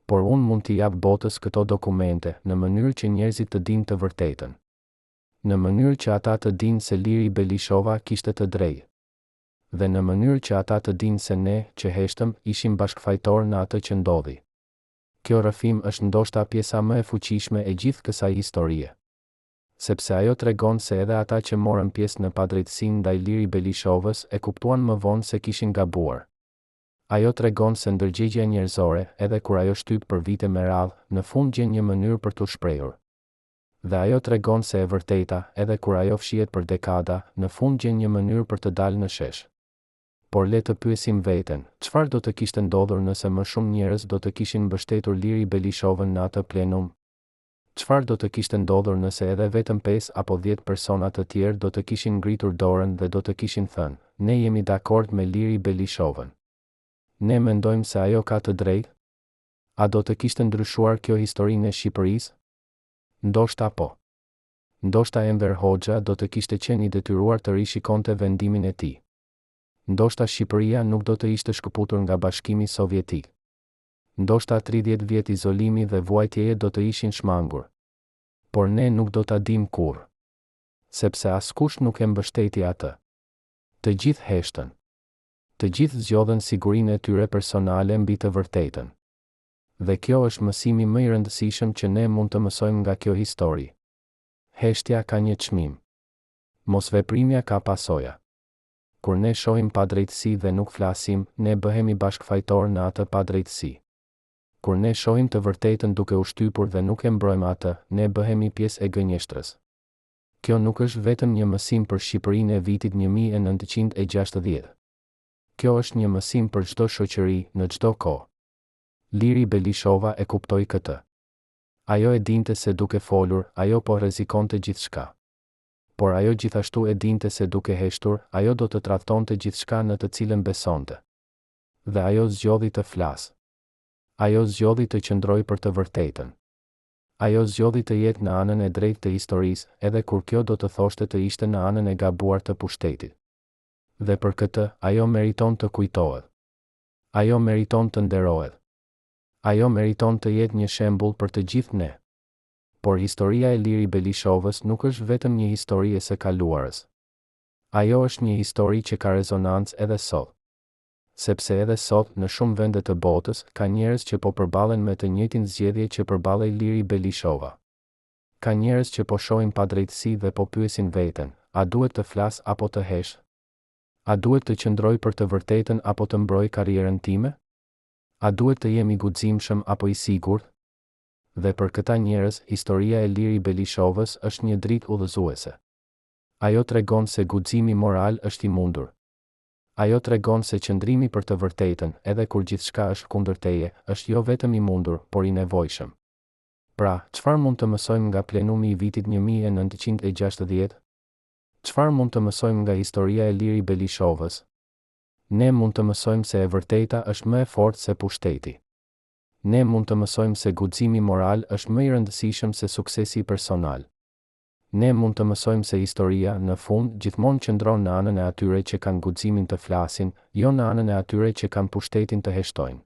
Por unë mund t'i jap botës këto dokumente në mënyrë që njerëzit të dinë të vërtetën. Në mënyrë që ata të dinë se Liri Belishova kishte të drejtë. Dhe në mënyrë që ata të dinë se ne, që heshtëm, ishim bashkëfajtor në atë që ndodhi." Kjo rrëfim është ndoshta pjesa më e fuqishme e gjithë kësaj historie. Sepse ajo tregon se edhe ata që morën pjesë në padrejtësinë ndaj Liri Belishovës e kuptuan më vonë se kishin gabuar. Ajo tregon se ndërgjegjja njerëzore, edhe kur ajo shtyp për vite me radhë, në fund gjen një mënyrë për t'u shprehur. Dhe ajo tregon se e vërteta, edhe kur ajo fshihet për dekada, në fund gjen një mënyrë për të dalë në shesh. Por le të pyesim veten, çfarë do të kishte ndodhur nëse më shumë njerëz do të kishin mbështetur Liri Belishovën në atë plenum? Çfarë do të kishte ndodhur nëse edhe vetëm 5 apo 10 persona të tjerë do të kishin ngritur dorën dhe do të kishin thënë: "Ne jemi dakord me Liri Belishovën. Ne mendojmë se ajo ka të drejtë"? A do të kishte ndryshuar kjo historinë e Shqipërisë? Ndoshta po. Ndoshta Enver Hoxha do të kishte qenë i detyruar të rishikonte vendimin e tij. Ndoshta Shqipëria nuk do të ishte shkëputur nga Bashkimi Sovjetik. Ndoshta 30 vjet izolimi dhe vuajtjeje do të ishin shmangur. Por ne nuk do ta dim kurrë. Sepse askush nuk e mbështeti atë. Të gjithë heshtën. Të gjithë zgjodhen sigurinë e tyre personale mbi të vërtetën. Dhe kjo është mësimi më i rëndësishëm që ne mund të mësojmë nga kjo histori. Heshtja ka një çmim. Mosveprimja ka pasoja. Kur ne shohim padrejtësi dhe nuk flasim, ne bëhemi bashkëfajtor në atë padrejtësi. Kur ne shohim të vërtetën duke u shtypur dhe nuk e mbrojmë atë, ne bëhemi pjesë e gënjeshtrës. Kjo nuk është vetëm një mësim për Shqipërinë e vitit 1960. Kjo është një mësim për çdo shoqëri në çdo kohë. Liri Belishova e kuptoi këtë. Ajo e dinte se duke folur, ajo po rrezikonte gjithçka. Por ajo gjithashtu e dinte se duke heshtur, ajo do të tradhtonte gjithçka në të cilën besonte. Dhe ajo zgjodhi të flasë. Ajo zgjodhi të qëndrojë për të vërtetën. Ajo zgjodhi të jetë në anën e drejtë të historisë, edhe kur kjo do të thoshte të ishte në anën e gabuar të pushtetit. Dhe për këtë, ajo meriton të kujtohet. Ajo meriton të nderohet. Ajo meriton të jetë një shembull për të gjithë ne. Por historia e Liri Belishovës nuk është vetëm një histori e së kaluarës. Ajo është një histori që ka rezonancë edhe sot. Sepse edhe sot, në shumë vende të botës, ka njerëz që po përballen me të njëjtin zgjedhje që përballej Liri Belishova. Ka njerëz që po shohin padrejtësi dhe po pyesin veten, a duhet të flas apo të hesh? A duhet të qëndroj për të vërtetën apo të mbroj karrierën time? A duhet të jemi guximshëm apo i sigurt? Dhe për këta njerëz, historia e Liri Belishovës është një dritë udhëzuese. Ajo tregon se guximi moral është i mundur. Ajo tregon se qëndrimi për të vërtetën, edhe kur gjithçka është kundër teje, është jo vetëm i mundur, por i nevojshëm. Pra, çfarë mund të mësojmë nga plenumi i vitit 1960? Çfarë mund të mësojmë nga historia e Liri Belishovës? Ne mund të mësojmë se e vërteta është më e fortë se pushteti. Ne mund të mësojmë se guximi moral është më i rëndësishëm se suksesi personal. Ne mund të mësojmë se historia, në fund, gjithmonë qëndron në anën e atyre që kanë guximin të flasin, jo në anën e atyre që kanë pushtetin të heshtojnë.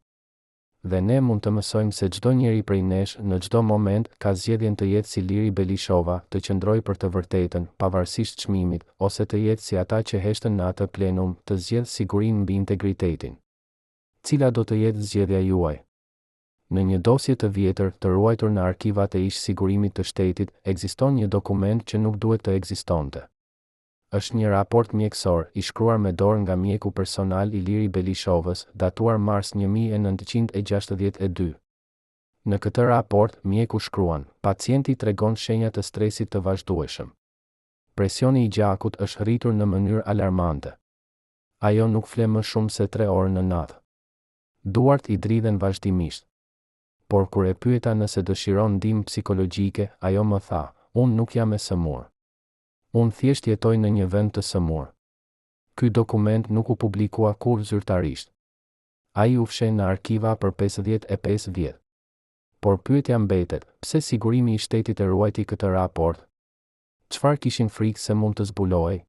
Dhe ne mund të mësojmë se çdo njeri prej nesh, në çdo moment, ka zgjedhjen të jetë si Liri Belishova, të qëndrojë për të vërtetën, pavarësisht çmimit, ose të jetë si ata që heshtën në atë plenum, të zgjedhë sigurinë mbi integritetin. Cila do të jetë zgjedhja juaj? Në një dosje të vjetër, të ruajtur në arkivat e ish sigurimit të shtetit, ekziston një dokument që nuk duhet të ekzistonte. Është një raport mjekësor, i shkruar me dorë nga mjeku personal i Liri Belishovës, datuar mars 1962. Në këtë raport, mjeku shkruan, pacienti tregon shenja të stresit të vazhdueshëm. Presioni i gjakut është rritur në mënyrë alarmante. Ajo nuk fle më shumë se 3 orë në natë. Duart i dridhen vazhdimisht. Por kur e pyeta nëse dëshiron ndihmë psikologjike, ajo më tha, unë nuk jam e sëmurë. Unë thjesht jetoj në një vend të sëmurë. Ky dokument nuk u publikua kurrë zyrtarisht. Ai u fsheh në arkiva për 55 vjet. Por pyetja mbetet, pse sigurimi i shtetit e ruajti këtë raport? Çfarë kishin frikë se mund të zbulohej?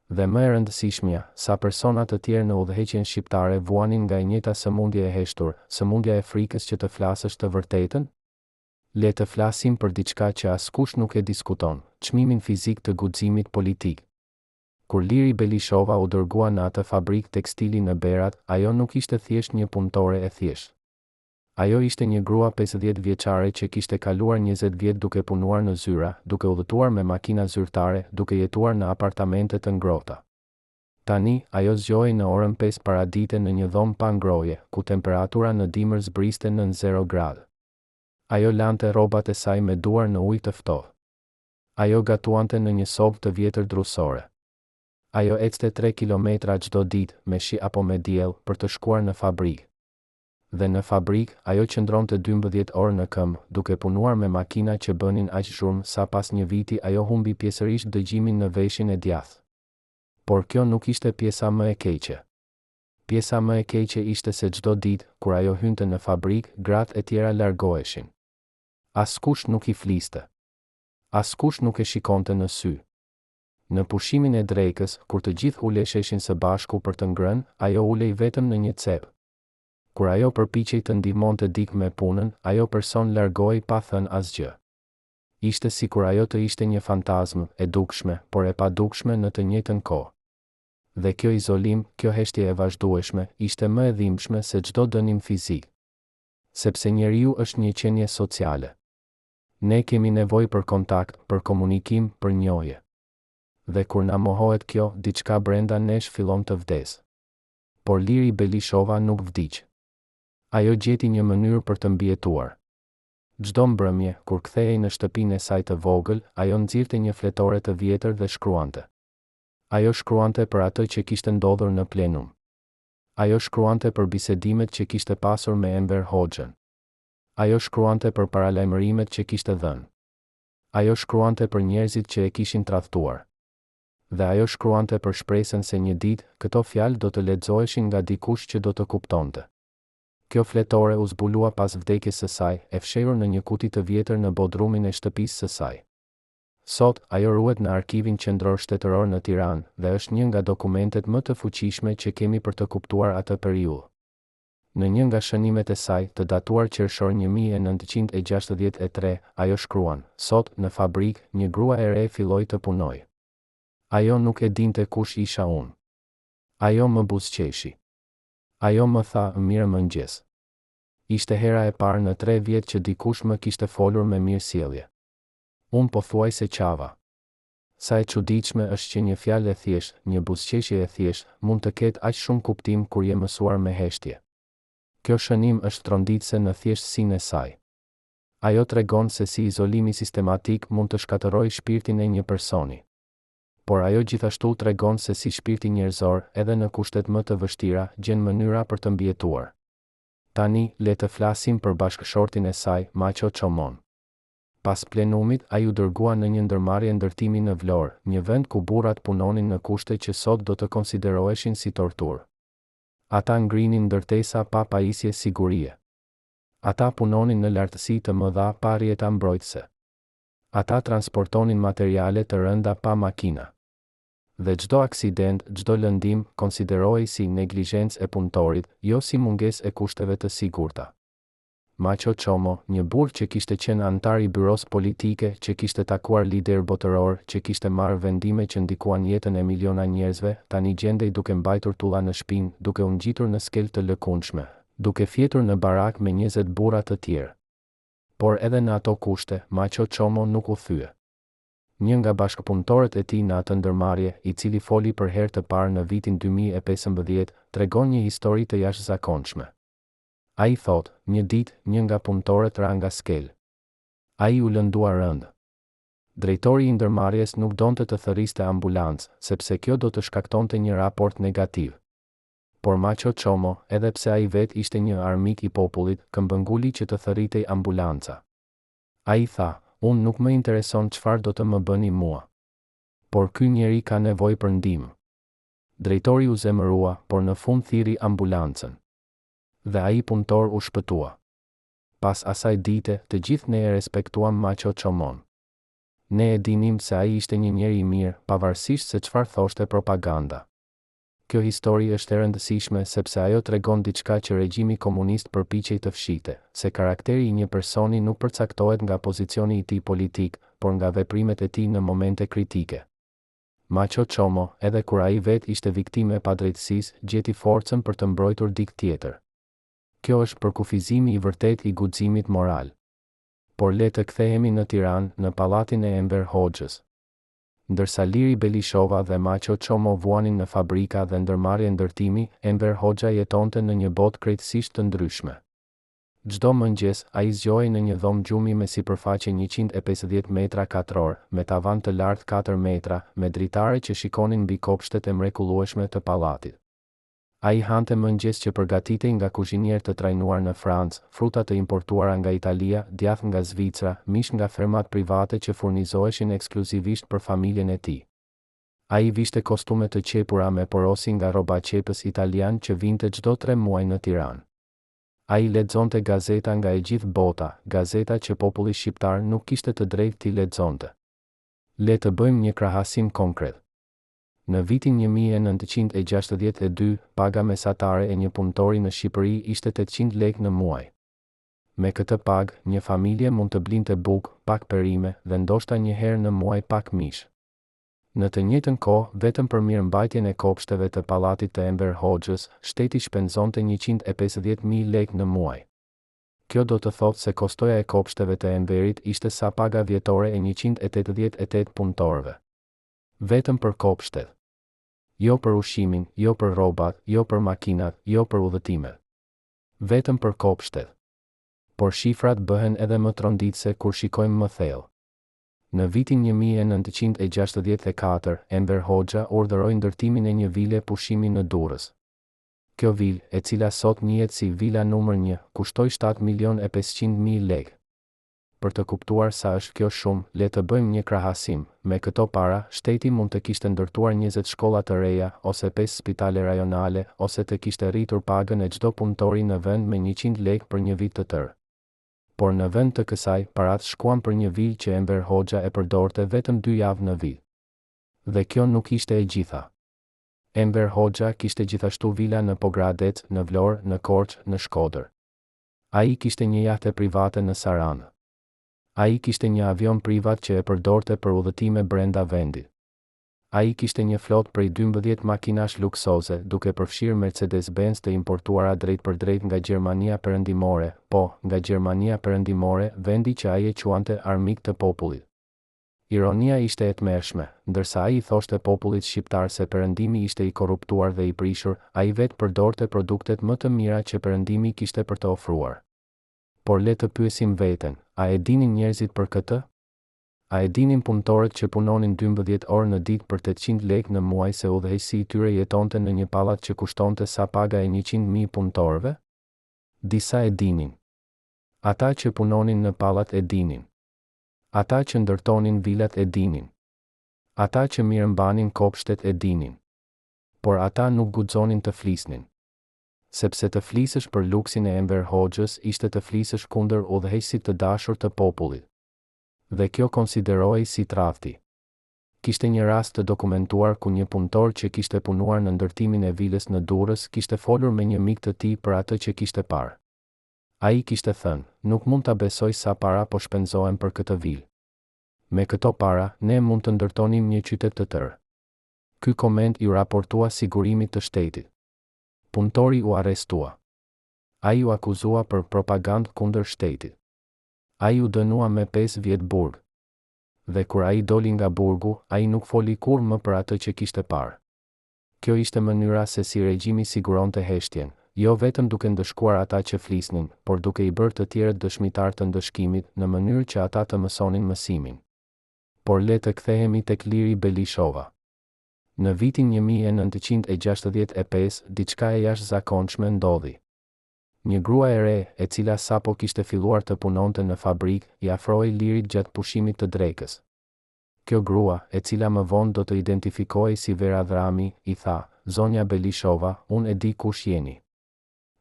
Dhe më e rëndësishmja, sa persona të tjerë në udhëheqjen shqiptare vuanin nga e njëjta sëmundje e heshtur, sëmundja e frikës që të flasësh të vërtetën? Le të flasim për diçka që askush nuk e diskuton, çmimin fizik të guximit politik. Kur Liri Belishova u dërgua në atë fabrikë tekstili në Berat, ajo nuk ishte thjesht një punëtore e thjeshtë. Ajo ishte një grua 50 vjeçare që kishte kaluar 20 vjet duke punuar në zyra, duke udhëtuar me makina zyrtare, duke jetuar në apartamente të ngrohta. Tani, ajo zgjohej në orën 5 paradite në një dhomë pa ngrohje, ku temperatura në dimër zbriste nën 0 gradë. Ajo lante rrobat e saj me duar në ujë të ftohtë. Ajo gatuante në një sobë të vjetër drusore. Ajo ecte 3 kilometra çdo ditë, me shi apo me diell, për të shkuar në fabrikë. Dhe në fabrikë, ajo qëndronte 12 orë në këmbë, duke punuar me makina që bënin aq zhurmë sa pas një viti ajo humbi pjesërisht dëgjimin në veshin e djathtë. Por kjo nuk ishte pjesa më e keqe. Pjesa më e keqe ishte se çdo ditë, kur ajo hynte në fabrikë, gratë e tjera largoheshin. Askush nuk i fliste. Askush nuk e shikonte në sy. Në pushimin e drekës, kur të gjithë ulesheshin së bashku për të ngrënë, ajo ulej vetëm në një cep. Kur ajo përpiqej të ndihmonte dikë me punën, ajo person largohej pa thënë asgjë. Ishte sikur ajo të ishte një fantazmë, e dukshme, por e padukshme në të njëjtën kohë. Dhe kjo izolim, kjo heshtje e vazhdueshme, ishte më e dhimbshme se çdo dënim fizik. Sepse njeriu është një qenie sociale. Ne kemi nevojë për kontakt, për komunikim, për njohje. Dhe kur na mohohet kjo, diçka brenda nesh fillon të vdes. Por Liri Belishova nuk vdiq. Ajo gjeti një mënyrë për të mbijetuar. Çdo mbrëmje, kur kthehej në shtëpinë e saj të vogël, ajo nxirrte një fletore të vjetër dhe shkruante. Ajo shkruante për atë që kishte ndodhur në plenum. Ajo shkruante për bisedimet që kishte pasur me Enver Hoxhën. Ajo shkruante për paralajmërimet që kishte dhënë. Ajo shkruante për njerëzit që e kishin tradhtuar. Dhe ajo shkruante për shpresën se një ditë këto fjalë do të lexoheshin nga dikush që do të kuptonte. Kjo fletore u zbulua pas vdekjes së saj, e fshehur në një kuti të vjetër në bodrumin e shtëpisë së saj. Sot, ajo ruhet në Arkivin Qendror Shtetëror në Tiranë dhe është një nga dokumentet më të fuqishme që kemi për të kuptuar atë periudhë. Në një nga shënimet e saj, të datuar qershor 1963, ajo shkruan: "Sot, në fabrikë, një grua e re filloi të punojë. Ajo nuk e dinte kush isha unë. Ajo më buzëqeshi. Ajo më tha, mirëmëngjes. Ishte hera e parë në 3 vjet që dikush më kishte folur me mirësjellje. Unë pothuajse qava. Sa e çuditshme është që një fjalë e thjeshtë, një buzëqeshje e thjeshtë, mund të ketë aq shumë kuptim kur je mësuar me heshtje." Kjo shënim është tronditëse në thjeshtësinë e saj. Ajo tregon se si izolimi sistematik mund të shkatërrojë shpirtin e një personi. Por ajo gjithashtu tregon se si shpirti njerëzor, edhe në kushtet më të vështira, gjen mënyra për të mbijetuar. Tani, le të flasim për bashkëshortin e saj, Maqo Çomon. Pas plenumit, ai u dërgua në një ndërmarrje ndërtimi në Vlorë, një vend ku burrat punonin në kushte që sot do të konsideroheshin si torturë. Ata ngrinin ndërtesa pa pajisje sigurie. Ata punonin në lartësi të mëdha pa rjeta mbrojtëse. Ata transportonin materiale të rënda pa makina. Dhe çdo aksident, çdo lëndim, konsiderohej si neglizhencë e punëtorit, jo si mungesë e kushteve të sigurta. Maqo Çomo, një burr që kishte qenë antar i byros politike, që kishte takuar lider botëror, që kishte marrë vendime që ndikuan jetën e miliona njerëzve, tani gjendej duke mbajtur tulla në shpinë, duke u ngjitur në skel të lëkundshme, duke fjetur në barak me 20 burra të tjerë. Por edhe në ato kushte, Maqo Çomo nuk u thye. Një nga bashkëpunëtorët e tij në atë ndërmarrje, i cili foli për herë të parë në vitin 2015, tregon një histori të jashtëzakonshme. Ai thot, një ditë, një nga punëtorët ra nga skel. Ai u lëndua rënd. Drejtori i ndërmarrjes nuk donte të thërriste ambulancë, sepse kjo do të shkaktonte një raport negativ. Por Maqo Çomo, edhe pse ai vet ishte një armik i popullit, këmbënguli që të thërritej ambulanca. Ai tha, unë nuk më intereson çfarë do të më bëni mua. Por ky njeri ka nevojë për ndihmë. Drejtori u zemërua, por në fund thirri ambulancën. Dhe ai punëtor u shpëtua. Pas asaj dite, të gjithë ne e respektuam Maqo Çomon. Ne e dinim se ai ishte një njeri i mirë, pavarësisht se çfarë thoshte propaganda. Kjo histori është e rëndësishme sepse ajo tregon diçka që regjimi komunist përpiqej të fshite, se karakteri i një personi nuk përcaktohet nga pozicioni i tij politik, por nga veprimet e tij në momente kritike. Maqo Çomo, edhe kur ai vet ishte viktimë e padrejtësisë, gjeti forcën për të mbrojtur dikë tjetër. Kjo është përkufizimi i vërtet i guximit moral. Por le të kthehemi në Tiranë, në pallatin e Enver Hoxhës. Ndërsa Liri Belishova dhe Maqo Çomo vuanin në fabrika dhe ndërmarrje ndërtimi, Enver Hoxha jetonte në një botë krejtësisht të ndryshme. Çdo mëngjes, ai zgjohej në një dhomë gjumi me sipërfaqe 150 metra katror, me tavan të lartë 4 metra, me dritare që shikonin mbi kopshtet e mrekullueshme të pallatit. Ai hante mëngjes që përgatitej nga kuzhinier të trajnuar në Francë, fruta të importuara nga Italia, djath nga Zvicra, mish nga fermat private që furnizoheshin ekskluzivisht për familjen e tij. Ai vishte kostume të qepura me porosi nga rroba qepës italian që vinte çdo 3 muaj në Tiranë. Ai lexonte gazeta nga e gjithë bota, gazeta që populli shqiptar nuk kishte të drejtë t'i lexonte. Le të bëjmë një krahasim konkret. Në vitin 1962, paga mesatare e një punëtori në Shqipëri ishte 800 lekë në muaj. Me këtë pagë, një familje mund të blinte bukë, pak perime dhe ndoshta një herë në muaj pak mish. Në të njëjtën kohë, vetëm për mirëmbajtjen e kopshteve të pallatit të Enver Hoxhës, shteti shpenzonte 150.000 lekë në muaj. Kjo do të thotë se kostoja e kopshteve të Enverit ishte sa paga vjetore e 188 punëtorëve. Vetëm për kopshtet. Jo për ushqimin, jo për rrobat, jo për makinat, jo për udhëtimet. Vetëm për kopshtet. Por shifrat bëhen edhe më tronditëse kur shikojmë më thellë. Në vitin 1964, Enver Hoxha urdhëroi ndërtimin e një vile pushimi në Durrës. Kjo vilë, e cila sot njihet si vila numër 1, kushtoi 7.500.000 lekë. Për të kuptuar sa është kjo shumë, le të bëjmë një krahasim. Me këto para, shteti mund të kishte ndërtuar 20 shkolla të reja, ose 5 spitale rajonale, ose të kishte rritur pagën e çdo punëtori në vend me 100 lekë për një vit të tërë. Por në vend të kësaj, parat shkuan për një vilë që Enver Hoxha e përdorte vetëm 2 javë në vit. Dhe kjo nuk ishte e gjitha. Enver Hoxha kishte gjithashtu vila në Pogradec, në Vlorë, në Korçë, në Shkodër. Ai kishte një jahte private në Saranë. Ai kishte një avion privat që e përdorte për udhëtime brenda vendit. Ai kishte një flot prej 12 makinash luksoze, duke përfshirë Mercedes-Benz të importuara drejt për drejt nga Gjermania Perëndimore, nga Gjermania Perëndimore, vendi që ai e quante armik të popullit. Ironia ishte e tmerrshme, ndërsa ai i thoshte popullit shqiptar se Perëndimi ishte i korruptuar dhe i prishur, ai vetë përdorte produktet më të mira që Perëndimi kishte për të ofruar. Por le të pyesim veten, a e dinin njerëzit për këtë? A e dinin punëtorët që punonin 12 orë në ditë për 800 lekë në muaj se udhëheqësi i tyre jetonte në një pallat që kushtonte sa paga e 100.000 punëtorëve? Disa e dinin. Ata që punonin në pallat e dinin. Ata që ndërtonin vilat e dinin. Ata që mirëmbanin kopshtet e dinin. Por ata nuk guxonin të flisnin. Sepse të flisësh për luksin e Enver Hoxhës ishte të flisësh kundër udhëheqësit të dashur të popullit. Dhe kjo konsiderohej si tradhti. Kishte një rast të dokumentuar ku një punëtor që kishte punuar në ndërtimin e vilës në Durrës kishte folur me një mik të tij për atë që kishte parë. Ai kishte thënë, nuk mund ta besoj sa para po shpenzohen për këtë vilë. Me këto para, ne mund të ndërtonim një qytet të tërë. Ky koment ju raportua sigurimit të shtetit. Punëtori u arrestua. Ai u akuzua për propagandë kundër shtetit. Ai u dënua me 5 vjet burg. Dhe kur ai doli nga burgu, ai nuk foli kurrë më për atë që kishte parë. Kjo ishte mënyra se si regjimi siguronte heshtjen, jo vetëm duke ndëshkuar ata që flisnin, por duke i bërë të tjerët dëshmitar të ndëshkimit në mënyrë që ata të mësonin mësimin. Por le të kthehemi tek Liri Belishova. Në vitin 1965, diçka e jashtëzakonshme ndodhi. Një grua e re, e cila sapo kishte filluar të punonte në fabrikë, i afroi Lirit gjatë pushimit të drekës. Kjo grua, e cila më vonë do të identifikohej si Vera Dhrami, i tha, "Zonja Belishova, unë e di kush jeni.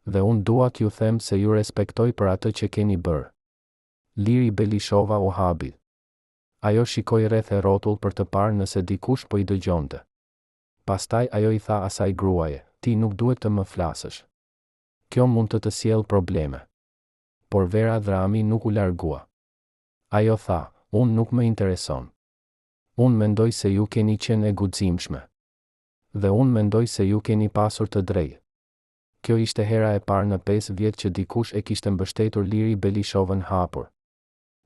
Dhe unë dua t'ju them se ju respektoj për atë që keni bërë." Liri Belishova u habi. Ajo shikoi rreth e rrotull për të parë nëse dikush po i dëgjonte. Pastaj ajo i tha asaj gruaje, "Ti nuk duhet të më flasësh. Kjo mund të sjellë probleme." Por Vera Dhrami nuk u largua. Ajo tha, "Unë nuk më intereson. Unë mendoj se ju keni qenë e guximshme. Dhe unë mendoj se ju keni pasur të drejtë." Kjo ishte hera e parë në 5 vjet që dikush e kishte mbështetur Liri Belishovën hapur.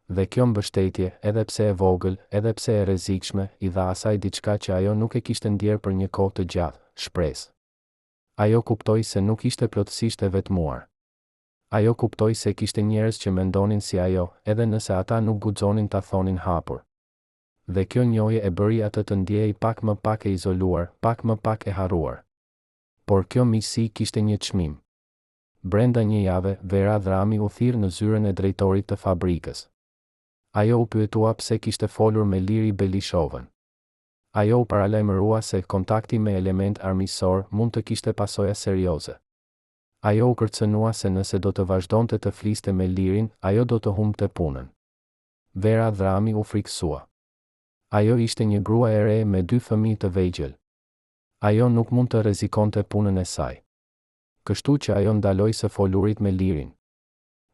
Dhe kjo mbështetje, edhe pse e vogël, edhe pse e rrezikshme, i dha asaj diçka që ajo nuk e kishte ndjerë për një kohë të gjatë, shpresë. Ajo kuptoi se nuk ishte plotësisht e vetmuar. Ajo kuptoi se kishte njerëz që mendonin si ajo, edhe nëse ata nuk guxonin ta thonin hapur. Dhe kjo njohje e bëri atë të ndjehej pak më pak e izoluar, pak më pak e harruar. Por kjo miqësi kishte një çmim. Brenda një jave, Vera Dhrami u thirr në zyrën e drejtorit të fabrikës. Ajo u pyetua pse kishte folur me Liri Belishovën. Ajo u paralajmërua se kontakti me element armiqësor mund të kishte pasoja serioze. Ajo u kërcënua se nëse do të vazhdonte të fliste me Lirin, ajo do të humbte punën. Vera Dhrami u friksua. Ajo ishte një grua e re me 2 fëmijë të vegjël. Ajo nuk mund të rrezikonte punën e saj. Kështu që ajo ndaloi së folurit me Lirin.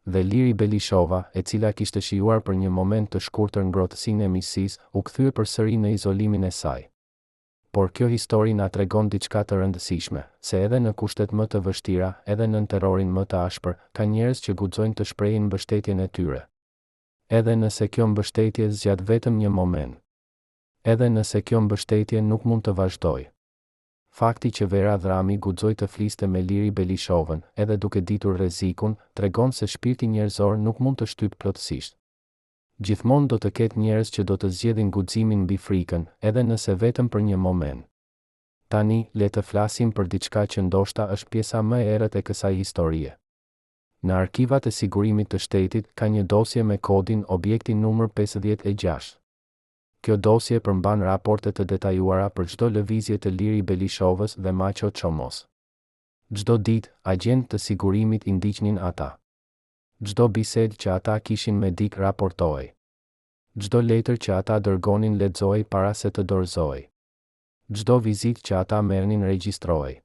Dhe Liri Belishova, e cila kishte shijuar për një moment të shkurtër ngrohtësinë e miqësisë, u kthye përsëri në izolimin e saj. Por kjo histori na tregon diçka të rëndësishme, se edhe në kushtet më të vështira, edhe në terrorin më të ashpër, ka njerëz që guxojnë të shprehin mbështetjen e tyre. Edhe nëse kjo mbështetje zgjat vetëm një moment. Edhe nëse kjo mbështetje nuk mund të vazhdojë. Fakti që Vera Dhrami guxoi të fliste me Liri Belishovën, edhe duke ditur rrezikun, tregon se shpirti njerëzor nuk mund të shtypë plotësisht. Gjithmonë do të ketë njerëz që do të zgjedhin guximin mbi frikën, edhe nëse vetëm për një moment. Tani, le të flasim për diçka që ndoshta është pjesa më e errët e kësaj historie. Në arkivat e sigurimit të shtetit ka një dosje me kodin objekti numër 56. Kjo dosje përmban raporte të detajuara për çdo lëvizje të Liri Belishovës dhe Maqo Çomos. Çdo ditë, agjent të sigurimit i ndiqnin ata. Çdo bisedë që ata kishin me Dik raportohej. Çdo letër që ata dërgonin lexohej para se të dorëzohej. Çdo vizitë që ata merrnin regjistrohej.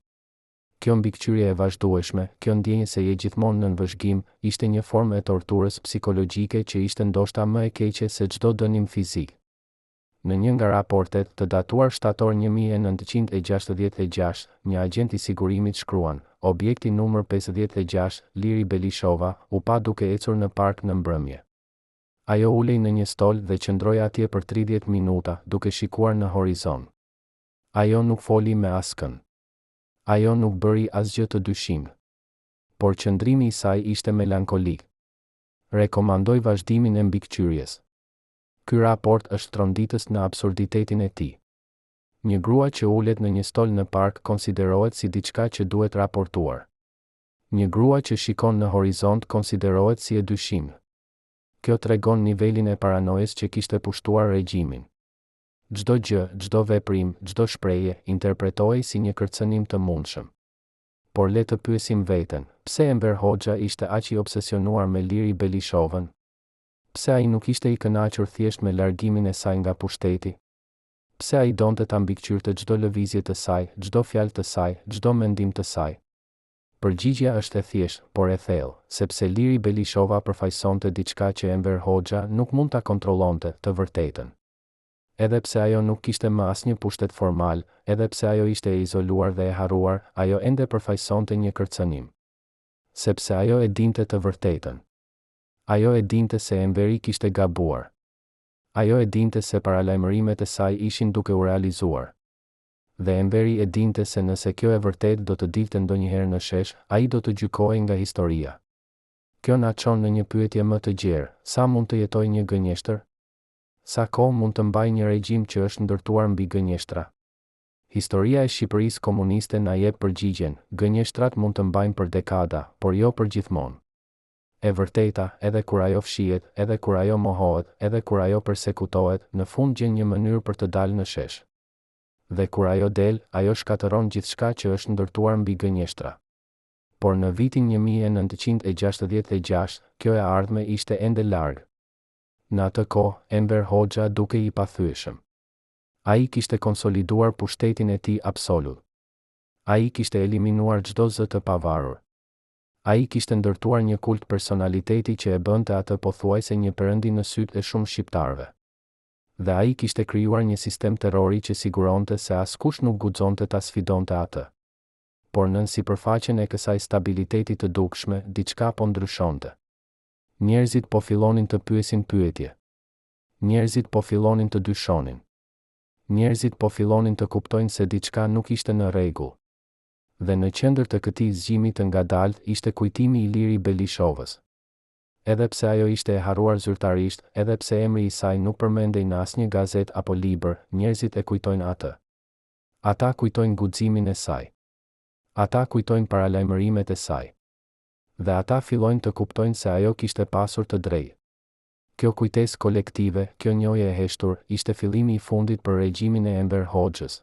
Kjo mbikëqyrje e vazhdueshme, kjo ndjenjë se je gjithmonë nën vëzhgim, ishte një formë e torturës psikologjike që ishte ndoshta më e keqe se çdo dënim fizik. Në një nga raportet të datuar shtator 1966, një agent i sigurimit shkruan, objekti numër 56, Liri Belishova, u pa duke ecur në park në mbrëmje. Ajo ulej në një stol dhe qëndroi atje për 30 minuta, duke shikuar në horizon. Ajo nuk foli me askën. Ajo nuk bëri asgjë të dyshim. Por qëndrimi i saj ishte melankolik. Rekomandoj vazhdimin e mbikëqyrjes. Ky raport është tronditës në absurditetin e tij. Një grua që ulet në një stol në park konsiderohet si diçka që duhet raportuar. Një grua që shikon në horizont konsiderohet si e dyshim. Kjo tregon nivelin e paranojës që kishte pushtuar regjimin. Çdo gjë, çdo veprim, çdo shprehje interpretohej si një kërcënim të mundshëm. Por le të pyesim veten, pse Enver Hoxha ishte aq i obsesionuar me Liri Belishovën? Pse ai nuk ishte i kënaqur thjesht me largimin e saj nga pushteti? Pse ai donte ta mbikëqyrte çdo lëvizje të saj, çdo fjalë të saj, çdo mendim të saj? Përgjigjja është e thjeshtë, por e thellë, sepse Liri Belishova përfaqësonte diçka që Enver Hoxha nuk mund ta kontrollonte, të vërtetën. Edhe pse ajo nuk kishte më asnjë pushtet formal, edhe pse ajo ishte e izoluar dhe e harruar, ajo ende përfaqësonte një kërcënim. Sepse ajo e dinte të vërtetën. Ajo e dinte se Enveri kishte gabuar. Ajo e dinte se paralajmërimet e saj ishin duke u realizuar. Dhe Enveri e dinte se nëse kjo e vërtet do të dilte ndonjëherë në shesh, ai do të gjykohej nga historia. Kjo na çon në një pyetje më të gjerë, sa mund të jetojë një gënjeshtër? Sa kohë mund të mbajë një regjim që është ndërtuar mbi gënjeshtra? Historia e Shqipërisë komuniste na jep përgjigjen, gënjeshtrat mund të mbajnë për dekada, por jo për gjithmonë. E vërteta, edhe kur ajo fshihet, edhe kur ajo mohohet, edhe kur ajo persekutohet, në fund gjen një mënyrë për të dalë në shesh. Dhe kur ajo del, ajo shkatëron gjithçka që është ndërtuar mbi gënjeshtra. Por në vitin 1966, kjo e ardhme ishte ende larg. Në atë kohë, Enver Hoxha duke i pathyeshëm. Ai kishte konsoliduar pushtetin e tij absolut. Ai kishte eliminuar çdo zë të pavarur. Ai kishte ndërtuar një kult personaliteti që e bënte atë pothuajse një perëndi në sytë e shumë shqiptarëve. Dhe ai kishte krijuar një sistem terrori që siguronte se askush nuk guxonte ta sfidonte atë. Por nën sipërfaqen e kësaj stabiliteti të dukshme, diçka po ndryshonte. Njerëzit po fillonin të pyesin pyetje. Njerëzit po fillonin të dyshonin. Njerëzit po fillonin të kuptojnë se diçka nuk ishte në rregull. Dhe në qendër të këtij zgjimi të ngadalt ishte kujtimi i Liri Belishovës. Edhe pse ajo ishte e harruar zyrtarisht, edhe pse emri i saj nuk përmendej në asnjë gazetë apo libër, njerëzit e kujtojnë atë. Ata kujtojnë guximin e saj. Ata kujtojnë paralajmërimet e saj. Dhe ata fillojnë të kuptojnë se ajo kishte pasur të drejtë. Kjo kujtesë kolektive, kjo njohje e heshtur, ishte fillimi i fundit për regjimin e Enver Hoxhës.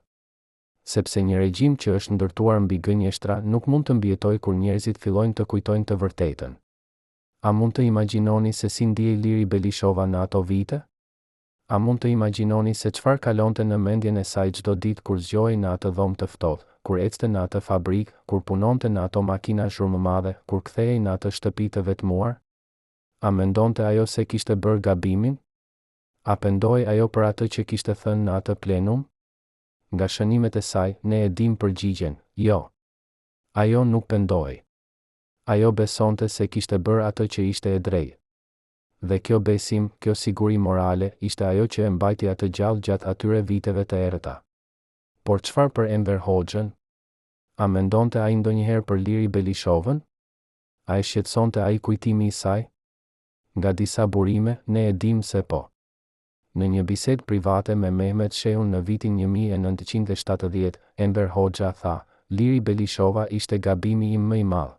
Sepse një regjim që është ndërtuar mbi gënjeshtra nuk mund të mbijetojë kur njerëzit fillojnë të kujtojnë të vërtetën. A mund të imagjinoni se si ndiej Liri Belishova në ato vite? A mund të imagjinoni se çfarë kalonte në mendjen e saj çdo ditë kur zgjohej në atë dhomë të ftohtë, kur ecte në atë fabrikë, kur punonte në ato makina zhurmëmadhe, kur kthehej në atë shtëpi të vetmuar? A mendonte ajo se kishte bërë gabimin? A pendoi ajo për atë që kishte thënë në atë plenum? Nga shënimet e saj, ne e dim përgjigjen, jo. Ajo nuk pendoi. Ajo besonte se kishte bërë atë që ishte e drejtë. Dhe kjo besim, kjo siguri morale, ishte ajo që e mbajti atë gjallë gjatë atyre viteve të errëta. Por çfarë për Enver Hoxhën? A mendonte ai ndonjëherë për Liri Belishovën? A e shqetësonte ai kujtimi i saj? Nga disa burime, ne e dim se po. Në një bisedë private me Mehmet Shehun në vitin 1970, Enver Hoxha tha, Liri Belishova ishte gabimi im më i madh.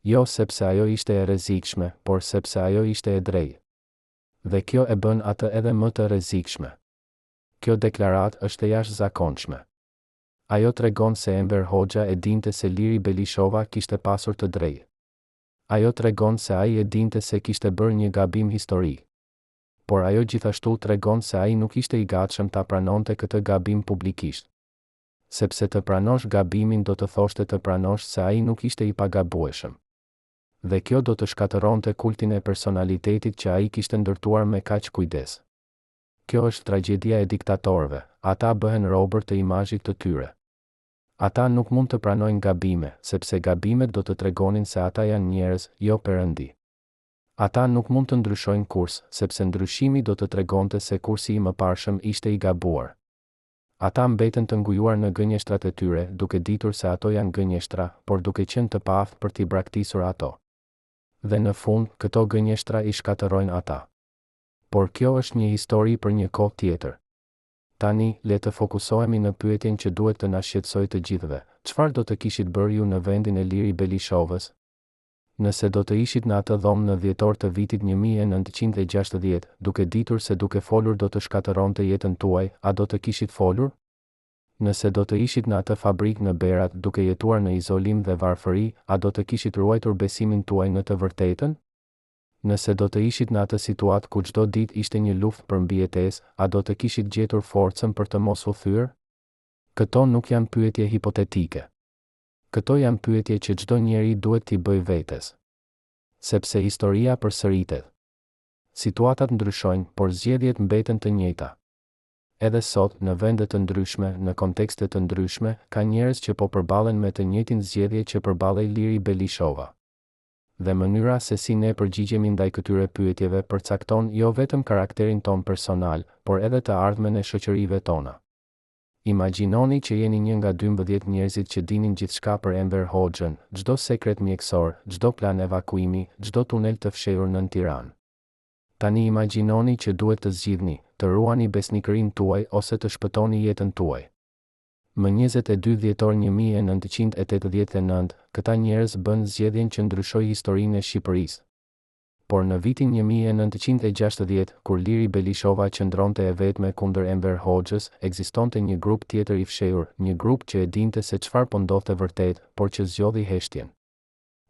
Jo sepse ajo ishte e rrezikshme, por sepse ajo ishte e drejtë. Dhe kjo e bën atë edhe më të rrezikshme. Kjo deklaratë është e jashtëzakonshme. Ajo tregon se Enver Hoxha e dinte se Liri Belishova kishte pasur të drejtë. Ajo tregon se ai e dinte se kishte bërë një gabim historik. Por ajo gjithashtu tregon se ai nuk ishte i gatshëm ta pranonte këtë gabim publikisht. Sepse të pranosh gabimin do të thoshte të pranosh se ai nuk ishte i pagabueshëm. Dhe kjo do të shkatëronte kultin e personalitetit që ai kishte ndërtuar me kaq kujdes. Kjo është tragjedia e diktatorëve, ata bëhen robër të imazhit të tyre. Ata nuk mund të pranojnë gabime, sepse gabimet do të tregonin se ata janë njerëz, jo perëndi. Ata nuk mund të ndryshojnë kurs, sepse ndryshimi do të tregonte se kursi i mëparshëm ishte i gabuar. Ata mbeten të ngujuar në gënjeshtrat e tyre, duke ditur se ato janë gënjeshtra, por duke qenë të paaftë për t'i braktisur ato. Dhe në fund, këto gënjeshtra i shkatërrojnë ata. Por kjo është një histori për një kohë tjetër. Tani, le të fokusohemi në pyetjen që duhet të na shqetësojë të gjithëve. Çfarë do të kishit bërë ju në vendin e Liri Belishovës? Nëse do të ishit në atë dhomë në dhjetor të vitit 1960, duke ditur se duke folur do të shkatëronte jetën tuaj, a do të kishit folur? Nëse do të ishit në atë fabrikë në Berat duke jetuar në izolim dhe varfëri, a do të kishit ruajtur besimin tuaj në të vërtetën? Nëse do të ishit në atë situatë ku çdo ditë ishte një luftë për mbijetesë, a do të kishit gjetur forcën për të mos u thyer? Këto nuk janë pyetje hipotetike. Këto janë pyetje që çdo njeri duhet t'i bëjë vetes. Sepse historia përsëritet. Situatat ndryshojnë, por zgjedhjet mbeten të njëjta. Edhe sot, në vende të ndryshme, në kontekste të ndryshme, ka njerëz që po përballen me të njëjtin zgjedhje që përballej Liri Belishova. Dhe mënyra se si ne përgjigjemi ndaj këtyre pyetjeve përcakton jo vetëm karakterin ton personal, por edhe të ardhmen e shoqërive tona. Imagjinoni që jeni një nga 12 njerëzit që dinin gjithçka për Enver Hoxhën, çdo sekret mjekësor, çdo plan evakuimi, çdo tunel të fshehur nën Tiranë. Tani imagjinoni që duhet të zgjidhni, të ruani besnikërinë tuaj ose të shpëtoni jetën tuaj. Më 22 dhjetor 1989, këta njerëz bën zgjedhjen që ndryshoi historinë e Shqipërisë. Por në vitin 1960, kur Liri Belishova qëndronte e vetme kundër Enver Hoxhës, ekzistonte një grup tjetër i fshehur, një grup që e dinte se çfarë po ndodhte vërtet, por që zgjodhi heshtjen.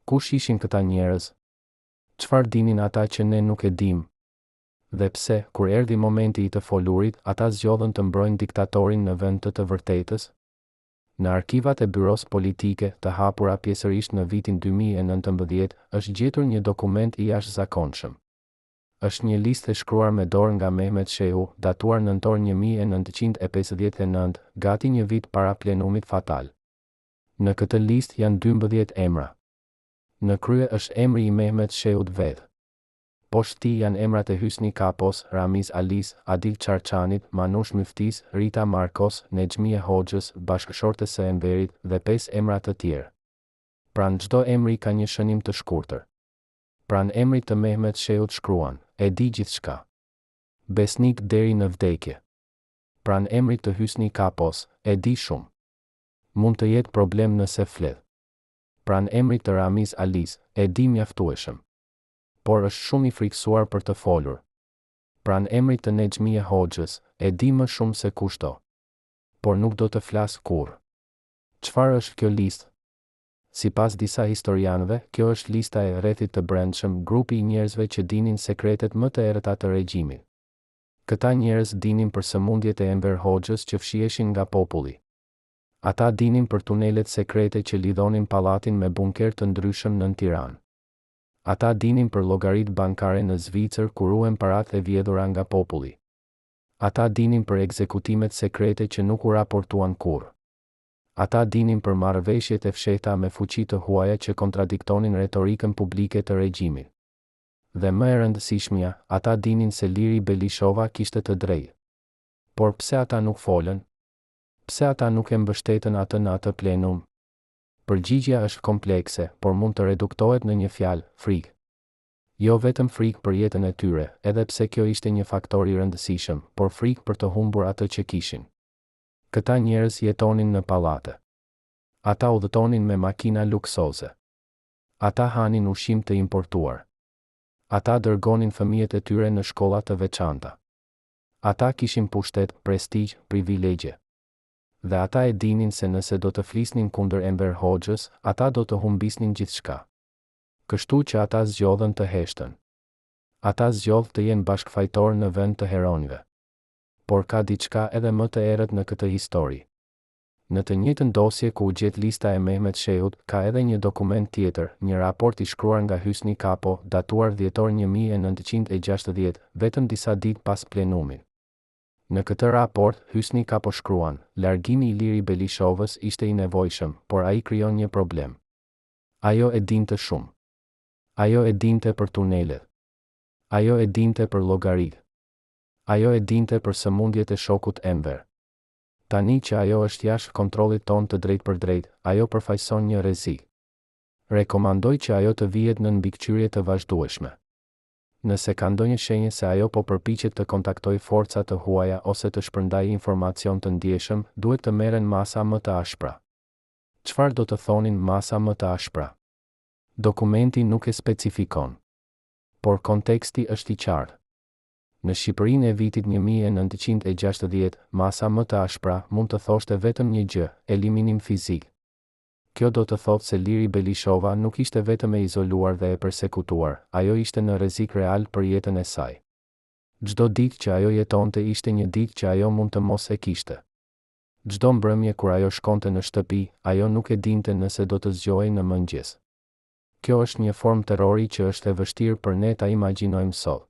Kush ishin këta njerëz? Çfarë dinin ata që ne nuk e dim? Dhe pse, kur erdhi momenti i të folurit, ata zgjodhen të mbrojnë diktatorin në vend të vërtetës? Në arkivat e byros politike, të hapura pjesërisht në vitin 2019, është gjetur një dokument i jashtëzakonshëm. Është një listë e shkruar me dorë nga Mehmet Shehu, datuar nëntor 1959, gati një vit para plenumit fatal. Në këtë listë janë 12 emra. Në krye është emri i Mehmet Shehut vetë. Poshtë tij janë emrat e Hysni Kapos, Ramiz Alis, Adil Çarçanit, Manush Myftis, Rita Markos, Nexhmie Hoxhës, bashkëshortes së Enverit dhe 5 emra të tjerë. Pranë çdo emri ka një shënim të shkurtër. Pranë emrit të Mehmet Shehut shkruan: e di gjithçka. Besnik deri në vdekje. Pranë emrit të Hysni Kapos: e di shumë. Mund të jetë problem nëse flet. Pranë emrit të Ramiz Alis: e di mjaftueshëm. Por është shumë i friksuar për të folur. Pranë emrit të Nexhmie Hoxhës: e di më shumë se kushdo. Por nuk do të flas kurrë. Çfarë është kjo listë? Sipas disa historianëve, kjo është lista e rrethit të brendshëm, grupi i njerëzve që dinin sekretet më të errëta të regjimit. Këta njerëz dinin për sëmundjet e Enver Hoxhës që fshiheshin nga populli. Ata dinin për tunelet sekrete që lidhonin pallatin me bunker të ndryshëm nën Tiranë. Ata dinin për llogaritë bankare në Zvicër ku ruhen paratë e vjedhura nga populli. Ata dinin për ekzekutimet sekrete që nuk u raportuan kurrë. Ata dinin për marrëveshjet e fshehta me fuqi të huaja që kontradiktonin retorikën publike të regjimit. Dhe më e rëndësishmja, ata dinin se Liri Belishova kishte të drejtë. Por pse ata nuk folën? Pse ata nuk e mbështetën atë në atë plenum? Përgjigjja është komplekse, por mund të reduktohet në një fjalë: frikë. Jo vetëm frikë për jetën e tyre, edhe pse kjo ishte një faktor i rëndësishëm, por frikë për të humbur atë që kishin. Këta njerëz jetonin në pallate. Ata udhëtonin me makina luksoze. Ata hanin ushqim të importuar. Ata dërgonin fëmijët e tyre në shkolla të veçanta. Ata kishin pushtet, prestigj, privilegje. Dhe ata e dinin se nëse do të flisnin kundër Enver Hoxhës, ata do të humbisnin gjithçka. Kështu që ata zgjodhen të heshtën. Ata zgjodh të jenë bashkëfajtor në vend të heronjve. Por ka diçka edhe më të errët në këtë histori. Në të njëjtën dosje ku u gjet lista e Mehmet Shehut, ka edhe një dokument tjetër, një raport i shkruar nga Hysni Kapo, datuar dhjetor 1960, vetëm disa ditë pas plenumit. Në këtë raport, Hysni Kapo shkruan: largimi i Liri Belishovës ishte i nevojshëm, por ai krijon një problem. Ajo e dinte shumë. Ajo e dinte për tunelet. Ajo e dinte për llogaritë. Ajo e dinte për sëmundjet e shokut Enver. Tani që ajo është jashtë kontrollit ton të drejt për drejt, ajo përfaqëson një rrezik. Rekomandoj që ajo të vihet në mbikëqyrje të vazhdueshme. Nëse ka ndonjë shenjë se ajo po përpiqet të kontaktojë forca të huaja ose të shpërndajë informacion të ndjeshëm, duhet të merren masa më të ashpra. Çfarë do të thonin masa më të ashpra? Dokumenti nuk e specifikon. Por konteksti është i qartë. Në Shqipërinë e vitit 1960, masa më të ashpra mund të thoshte vetëm një gjë: eliminim fizik. Kjo do të thotë se Liri Belishova nuk ishte vetëm e izoluar dhe e persekutuar, ajo ishte në rrezik real për jetën e saj. Çdo ditë që ajo jetonte ishte një ditë që ajo mund të mos e kishte. Çdo mbrëmje kur ajo shkonte në shtëpi, ajo nuk e dinte nëse do të zgjohej në mëngjes. Kjo është një formë terrori që është e vështirë për ne ta imagjinojmë sot.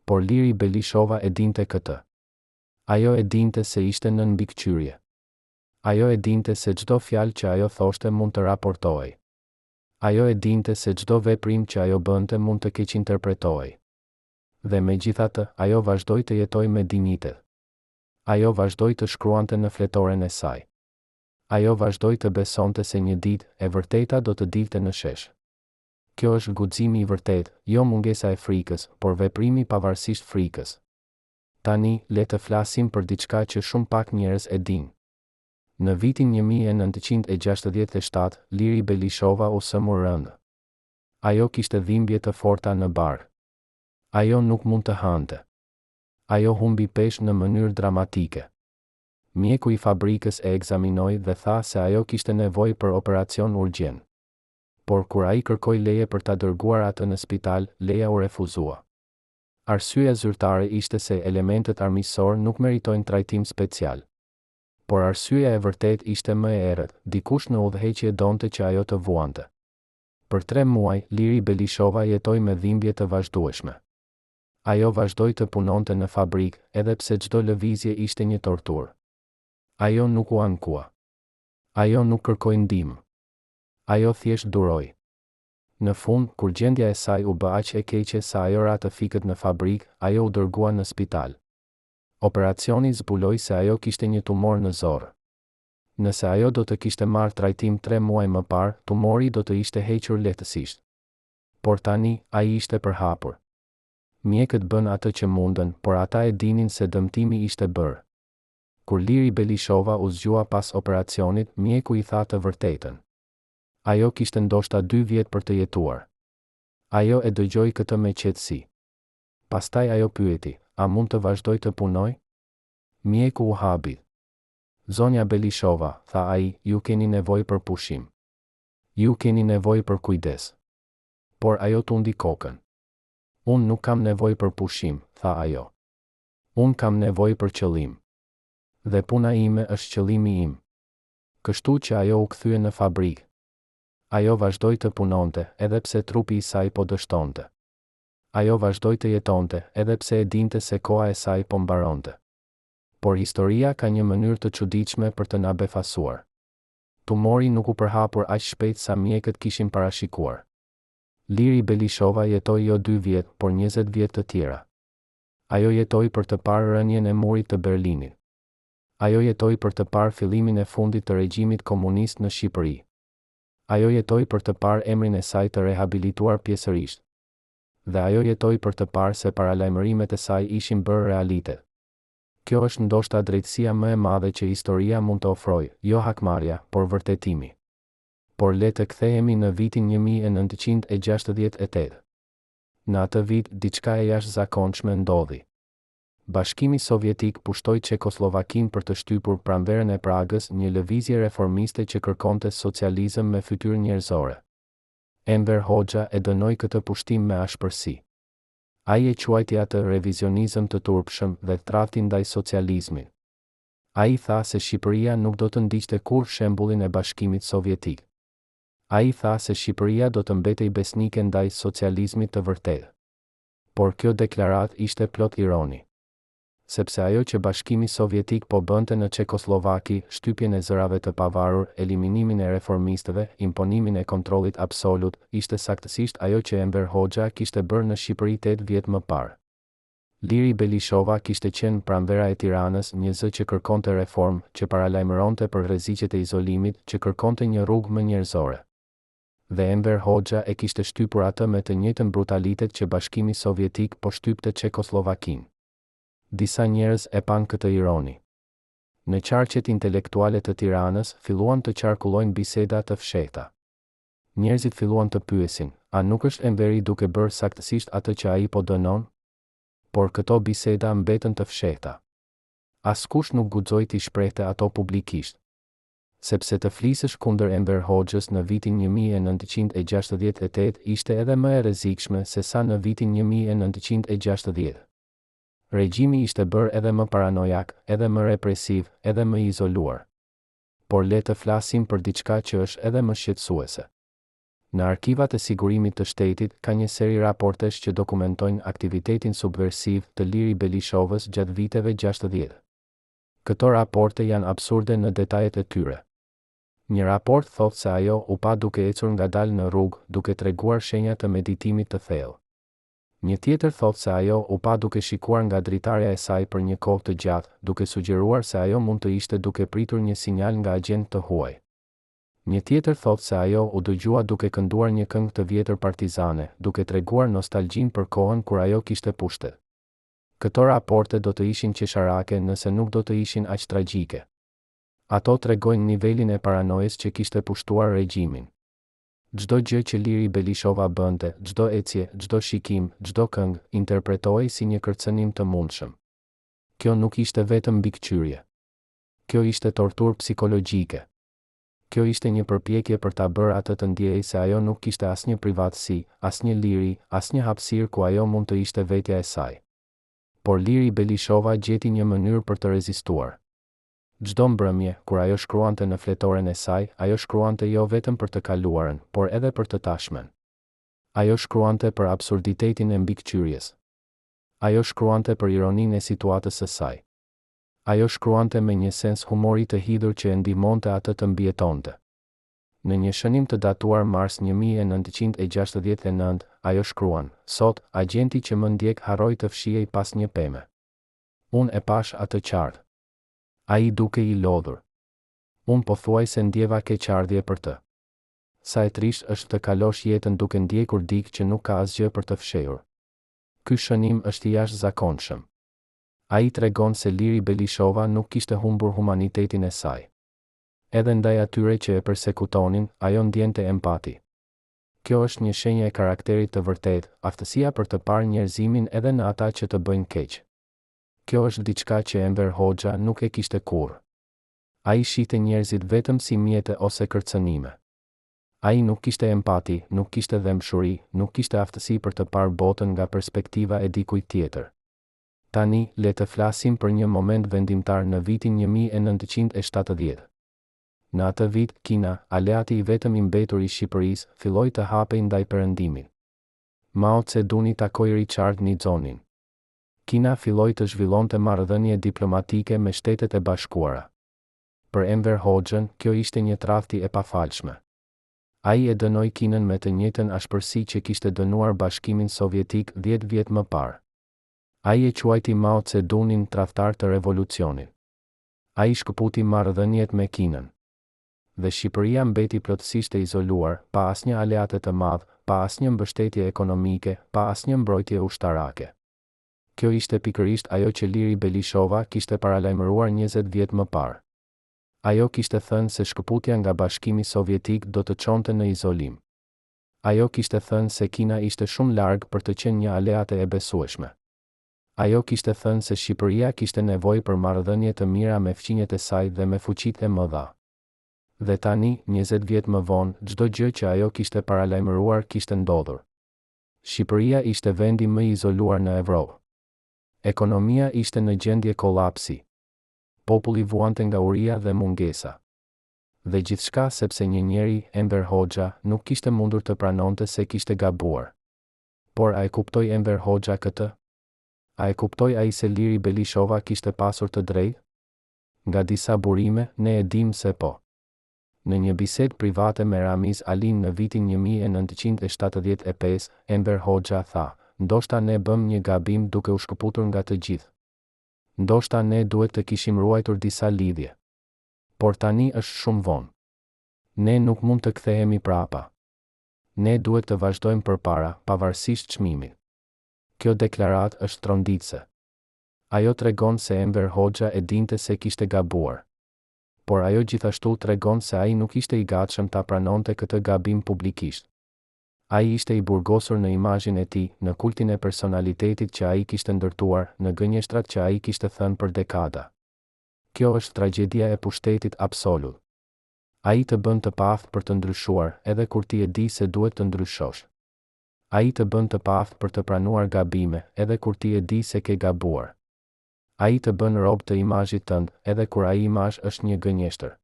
Por Liri Belishova e dinte këtë. Ajo e dinte se ishte në mbikëqyrje. Ajo e dinte se çdo fjalë që ajo thoshte mund të raportohej. Ajo e dinte se çdo veprim që ajo bënte mund të keqinterpretohej. Dhe megjithatë, ajo vazhdoi të jetojë me dinjitet. Ajo vazhdoi të shkruante në fletoren e saj. Ajo vazhdoi të besonte se një ditë e vërteta do të dilte në shesh. Kjo është guximi i vërtet, jo mungesa e frikës, por veprimi pavarësisht frikës. Tani, le të flasim për diçka që shumë pak njerëz e dinë. Në vitin 1967, Liri Belishova u sëmur rënd. Ajo kishte dhimbje të forta në bark. Ajo nuk mund të hante. Ajo humbi peshë në mënyrë dramatike. Mjeku i fabrikës e ekzaminoi dhe tha se ajo kishte nevojë për operacion urgjent. Por kur ai kërkoi leje për ta dërguar atë në spital, leja u refuzua. Arsyeja zyrtare ishte se elementet armiqësor nuk meritojnë trajtim special. Por arsyeja e vërtet ishte më e errët, dikush në udhëheqje donte që ajo të vuante. Për 3 muaj, Liri Belishova jetoi me dhimbje të vazhdueshme. Ajo vazhdoi të punonte në fabrikë, edhe pse çdo lëvizje ishte një torturë. Ajo nuk u ankua. Ajo nuk kërkoi ndihmë. Ajo thjesht duroi. Në fund, kur gjendja e saj u bë aq e keqe sa ajo ra të fikët në fabrikë, ajo u dërgua në spital. Operacioni zbuloi se ajo kishte një tumor në zorë. Nëse ajo do të kishte marrë trajtim 3 muaj më parë, tumori do të ishte hequr lehtësisht. Por tani, ai ishte përhapur. Mjekët bën atë që mundën, por ata e dinin se dëmtimi ishte bërë. Kur Liri Belishova u zgjua pas operacionit, mjeku i tha të vërtetën. Ajo kishte ndoshta 2 vjet për të jetuar. Ajo e dëgjoi këtë me qetësi. Pastaj ajo pyeti: a mund të vazhdoj të punoj? Mjeku u habi. Zonja Belishova, tha ai, ju keni nevojë për pushim. Ju keni nevojë për kujdes. Por ajo tundi kokën. Unë nuk kam nevojë për pushim, tha ajo. Unë kam nevojë për qëllim. Dhe puna ime është qëllimi im. Kështu që ajo u kthye në fabrikë. Ajo vazhdoi të punonte, edhe pse trupi i saj po dështonte. Ajo vazhdoi të jetonte, edhe pse e dinte se koha e saj po mbaronte. Por historia ka një mënyrë të çuditshme për të na befasuar. Tumori nuk u përhapur aq shpejt sa mjekët kishin parashikuar. Liri Belishova jetoi jo 2 vjet, por 20 vjet të tjera. Ajo jetoi për të parë rënien e murit të Berlinit. Ajo jetoi për të parë fillimin e fundit të regjimit komunist në Shqipëri. Ajo jetoi për të parë emrin e saj të rehabilituar pjesërisht. Dhe ajo jetoi për të parë se paralajmërimet e saj ishin bërë realitet. Kjo është ndoshta drejtësia më e madhe që historia mund të ofrojë, jo hakmarrja, por vërtetimi. Por le të kthehemi në vitin 1968. Në atë vit, diçka e jashtëzakonshme ndodhi. Bashkimi Sovjetik pushtoi Çekoslovakinë për të shtypur pranverën e Pragës një lëvizje reformiste që kërkonte socializëm me fytyrë njerëzore. Enver Hoxha e dënoi këtë pushtim me ashpërsi. Ai e quajti atë revizionizëm të turpshëm dhe tradhti ndaj socializmit. Ai tha se Shqipëria nuk do të ndiqte kurrë shembullin e Bashkimit Sovjetik. Ai tha se Shqipëria do të mbetej besnike ndaj socializmit të vërtetë. Por kjo deklaratë ishte plot ironi. Sepse ajo që Bashkimi Sovjetik po bënte në Çekoslovaki, shtypjen e zërave të pavarur, eliminimin e reformistëve, imponimin e kontrollit absolut, ishte saktësisht ajo që Enver Hoxha kishte bërë në Shqipëri 8 vjet më parë. Liri Belishova kishte qenë pranvera e Tiranës, një zë që kërkonte reformë, që paralajmëronte për rreziqet e izolimit, që kërkonte një rrugë më njerëzore. Dhe Enver Hoxha e kishte shtypur atë me të njëjtën brutalitet që Bashkimi Sovjetik po shtypte Çekoslovakinë. Disa njerëz e pan këtë ironi. Në qarqet intelektuale të Tiranës filluan të qarkullojnë biseda të fshehta. Njerëzit filluan të pyesin, a nuk është Enveri duke bërë saktësisht atë që ai po dënon? Por këto biseda mbetën të fshehta. Askush nuk guxoi t'i shprehte ato publikisht. Sepse të flisësh kundër Enver Hoxhës në vitin 1968 ishte edhe më e rrezikshme se sa në vitin 1960. Regjimi ishte bërë edhe më paranojak, edhe më represiv, edhe më izoluar. Por le të flasim për diçka që është edhe më shqetësuese. Në arkivat e sigurimit të shtetit ka një seri raportesh që dokumentojnë aktivitetin subversiv të Liri Belishovës gjatë viteve 60. Këto raporte janë absurde në detajet e tyre. Një raport thotë se ajo u pa duke ecur ngadalë në rrugë, duke treguar shenja të meditimit të thellë. Një tjetër thotë se ajo u pa duke shikuar nga dritarja e saj për një kohë të gjatë, duke sugjeruar se ajo mund të ishte duke pritur një sinjal nga agent të huaj. Një tjetër thotë se ajo u dëgjua duke kënduar një këngë të vjetër partizane, duke treguar nostalgjinë për kohën kur ajo kishte pushtet. Këto raporte do të ishin qesharake nëse nuk do të ishin aq tragjike. Ato tregojnë nivelin e paranojës që kishte pushtuar regjimin. Çdo gjë që Liri Belishova bënte, çdo ecje, çdo shikim, çdo këngë, interpretohej si një kërcënim të mundshëm. Kjo nuk ishte vetëm mbikëqyrje. Kjo ishte torturë psikologjike. Kjo ishte një përpjekje për ta bërë atë të ndjejë se ajo nuk kishte asnjë privatësi, asnjë liri, asnjë hapësirë ku ajo mund të ishte vetja e saj. Por Liri Belishova gjeti një mënyrë për të rezistuar. Çdo mbrëmje, kur ajo shkruante në fletoren e saj, ajo shkruante jo vetëm për të kaluarën, por edhe për të tashmen. Ajo shkruante për absurditetin e mbikëqyrjes. Ajo shkruante për ironinë e situatës së saj. Ajo shkruante me një sens humori të hidhur që e ndihmonte atë të mbijetonte. Në një shënim të datuar mars 1969, ajo shkruan: "Sot, agjenti që më ndjek harroi të fshihej pas një peme. Unë e pash atë qartë. Ai duke i lodhur. Unë pothuajse ndjeva keqardhje për të. Sa e trisht është të kalosh jetën duke ndjekur dikë që nuk ka asgjë për të fshehur." Ky shënim është i jashtëzakonshëm. Ai tregon se Liri Belishova nuk kishte humbur humanitetin e saj. Edhe ndaj atyre që e përsekutonin, ajo ndjente empati. Kjo është një shenjë e karakterit të vërtetë, aftësia për të parë njerëzimin edhe në ata që të bëjnë keq. Kjo është diçka që Enver Hoxha nuk e kishte kurrë. Ai shihte njerëzit vetëm si mjete ose kërcënime. Ai nuk kishte empati, nuk kishte dëmshuri, nuk kishte aftësi për të parë botën nga perspektiva e dikujt tjetër. Tani, le të flasim për një moment vendimtar në vitin 1970. Në atë vit, Kina, aleati i vetëm i mbetur i Shqipërisë, filloi të hapej ndaj perëndimit. Mao Tse-duni takoi Richard Nixonin. Kina filloi të zhvillonte marrëdhënie diplomatike me Shtetet e Bashkuara. Për Enver Hoxhën, kjo ishte një tradhti e pafalshme. Ai e dënoi Kinën me të njëjtën ashpërsi që kishte dënuar Bashkimin Sovjetik 10 vjet më parë. Ai e quajti Mao Tse-dunin tradhtar të revolucionit. Ai shkëputi marrëdhëniet me Kinën. Dhe Shqipëria mbeti plotësisht e izoluar, pa asnjë aleate të madh, pa asnjë mbështetje ekonomike, pa asnjë mbrojtje ushtarake. Kjo ishte pikërisht ajo që Liri Belishova kishte paralajmëruar 20 vjet më parë. Ajo kishte thënë se shkëputja nga Bashkimi Sovjetik do të çonte në izolim. Ajo kishte thënë se Kina ishte shumë larg për të qenë një aleate e besueshme. Ajo kishte thënë se Shqipëria kishte nevojë për marrëdhënie të mira me fqinjet e saj dhe me fuqitë e mëdha. Dhe tani, 20 vjet më vonë, çdo gjë që ajo kishte paralajmëruar kishte ndodhur. Shqipëria ishte vendi më i izoluar në Evropë. Ekonomia ishte në gjendje kollapsi. Populli vuante nga uria dhe mungesa. Dhe gjithçka sepse një njeri, Enver Hoxha, nuk kishte mundur të pranonte se kishte gabuar. Por a e kuptoi Enver Hoxha këtë? A e kuptoi ai se Liri Belishova kishte pasur të drejtë? Nga disa burime, ne e dim se po. Në një bisedë private me Ramiz Alin në vitin 1975, Enver Hoxha tha, ndoshta ne bëm një gabim duke u shkëputur nga të gjithë. Ndoshta ne duhet të kishim ruajtur disa lidhje. Por tani është shumë vonë. Ne nuk mund të kthehemi prapa. Ne duhet të vazhdojmë përpara, pavarësisht çmimit. Kjo deklaratë është tronditëse. Ajo tregon se Enver Hoxha e dinte se kishte gabuar. Por ajo gjithashtu tregon se ai nuk ishte i gatshëm ta pranonte këtë gabim publikisht. Ai ishte i burgosur në imazhin e tij, në kultin e personalitetit që ai kishte ndërtuar, në gënjeshtrat që ai kishte thënë për dekada. Kjo është tragjedia e pushtetit absolut. Ai të bën të paaftë për të ndryshuar, edhe kur ti e di se duhet të ndryshosh. Ai të bën të paaftë për të pranuar gabime, edhe kur ti e di se ke gabuar. Ai të bën rob të imazhit tënd, edhe kur ai imazh është një gënjeshtër.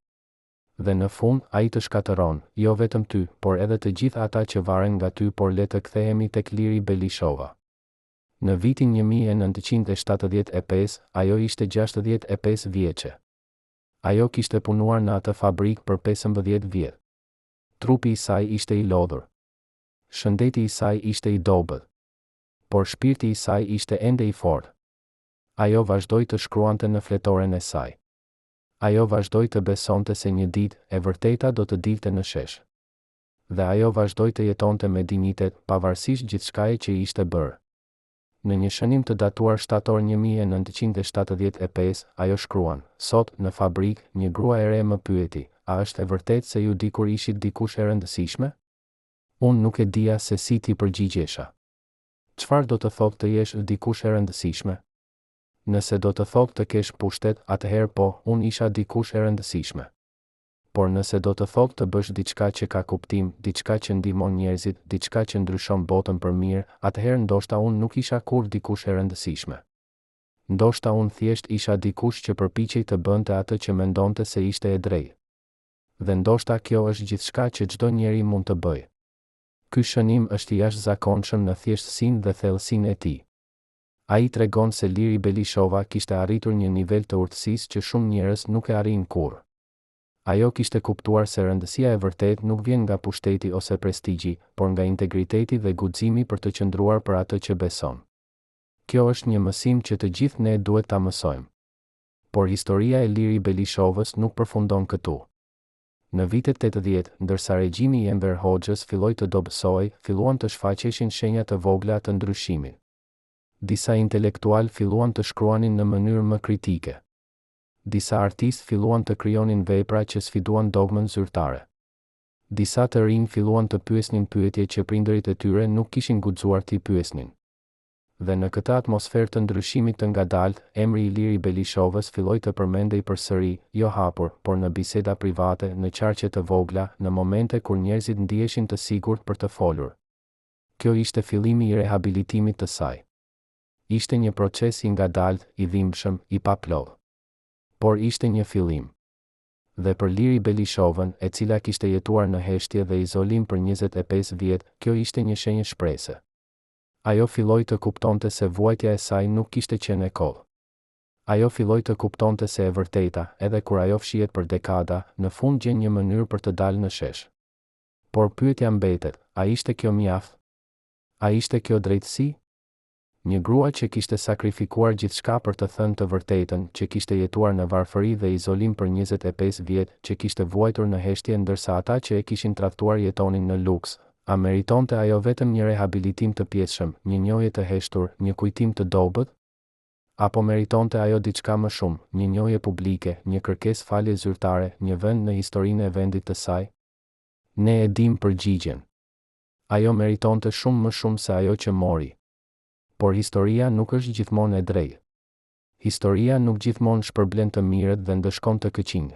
Dhe në fund, ai të shkatëron, jo vetëm ty, por edhe të gjithë ata që varen nga ty, por le të kthehemi tek Liri Belishova. Në vitin 1975, ajo ishte 65 vjeçe. Ajo kishte punuar në atë fabrikë për 15 vjet. Trupi i saj ishte i lodhur. Shëndeti i saj ishte i dobët. Por shpirti i saj ishte ende i fortë. Ajo vazhdoi të shkruante në fletoren e saj. Ajo vazhdoi të besonte se një ditë e vërteta do të dilte në shesh. Dhe ajo vazhdoi të jetonte me dinjitet, pavarësisht gjithçkaje që i ishte bërë. Në një shënim të datuar shtator 1975, ajo shkruan, sot, në fabrikë, një grua e re më pyeti, a është e vërtet se ju dikur ishit dikush e rëndësishme? Unë nuk e dija se si ti përgjigjesha. Çfarë do të thotë të jesh dikush e rëndësishme? Nëse do të thotë të kesh pushtet, atëherë po, unë isha dikush e rëndësishme. Por nëse do të thotë të bësh diçka që ka kuptim, diçka që ndihmon njerëzit, diçka që ndryshon botën për mirë, atëherë ndoshta unë nuk isha kur dikush e rëndësishme. Ndoshta unë thjesht isha dikush që përpiqej të bënte atë që mendonte se ishte e drejtë. Dhe ndoshta kjo është gjithçka që çdo njeri mund të bëjë. Ky shënim është i jashtëzakonshëm në thjeshtësinë dhe thellësinë e tij. Ai tregon se Liri Belishova kishte arritur një nivel të urtësisë që shumë njerëz nuk e arrin kurrë. Ajo kishte kuptuar se rëndësia e vërtet nuk vjen nga pushteti ose prestigji, por nga integriteti dhe guximi për të qëndruar për atë që beson. Kjo është një mësim që të gjithë ne duhet ta mësojmë. Por historia e Liri Belishovës nuk përfundon këtu. Në vitet 80, ndërsa regjimi i Enver Hoxhës filloi të dobësohej, filluan të shfaqeshin shenja të vogla të ndryshimit. Disa intelektual filluan të shkruanin në mënyrë më kritike. Disa artistë filluan të krijonin vepra që sfiduan dogmën zyrtare. Disa të rinj filluan të pyesnin pyetje që prindërit e tyre nuk kishin guxuar t'i pyesnin. Dhe në këtë atmosferë të ndryshimit të ngadalt, emri i Liri Belishovës filloi të përmendej përsëri, jo hapur, por në biseda private, në qarqe të vogla, në momente kur njerëzit ndiheshin të sigurt për të folur. Kjo ishte fillimi i rehabilitimit të saj. Ishte një proces i ngadalt, i dhimbshëm, i paplodh. Por ishte një fillim. Dhe për Liri Belishovën, e cila kishte jetuar në heshtje dhe izolim për 25 vjet, kjo ishte një shenjë shprese. Ajo filloi të kuptonte se vuajtja e saj nuk kishte qenë e kollë. Ajo filloi të kuptonte se e vërteta, edhe kur ajo fshihet për dekada, në fund gjen një mënyrë për të dalë në shesh. Por pyetja mbetet, a ishte kjo mjaft? A ishte kjo drejtësi? Një grua që kishte sakrifikuar gjithçka për të thënë të vërtetën, që kishte jetuar në varfëri dhe izolim për 25 vjet, që kishte vuajtur në heshtje ndërsa ata që e kishin tradhtuar jetonin në luks, a meritonte ajo vetëm një rehabilitim të pjesshëm, një njohje të heshtur, një kujtim të dobët? Apo meritonte ajo diçka më shumë, një njohje publike, një kërkesë falje zyrtare, një vend në historinë e vendit të saj? Ne e dim përgjigjen. Ajo meritonte shumë më shumë se ajo që mori. Por historia nuk është gjithmonë e drejtë. Historia nuk gjithmonë shpërblen të mirët dhe ndëshkon të këqijnë.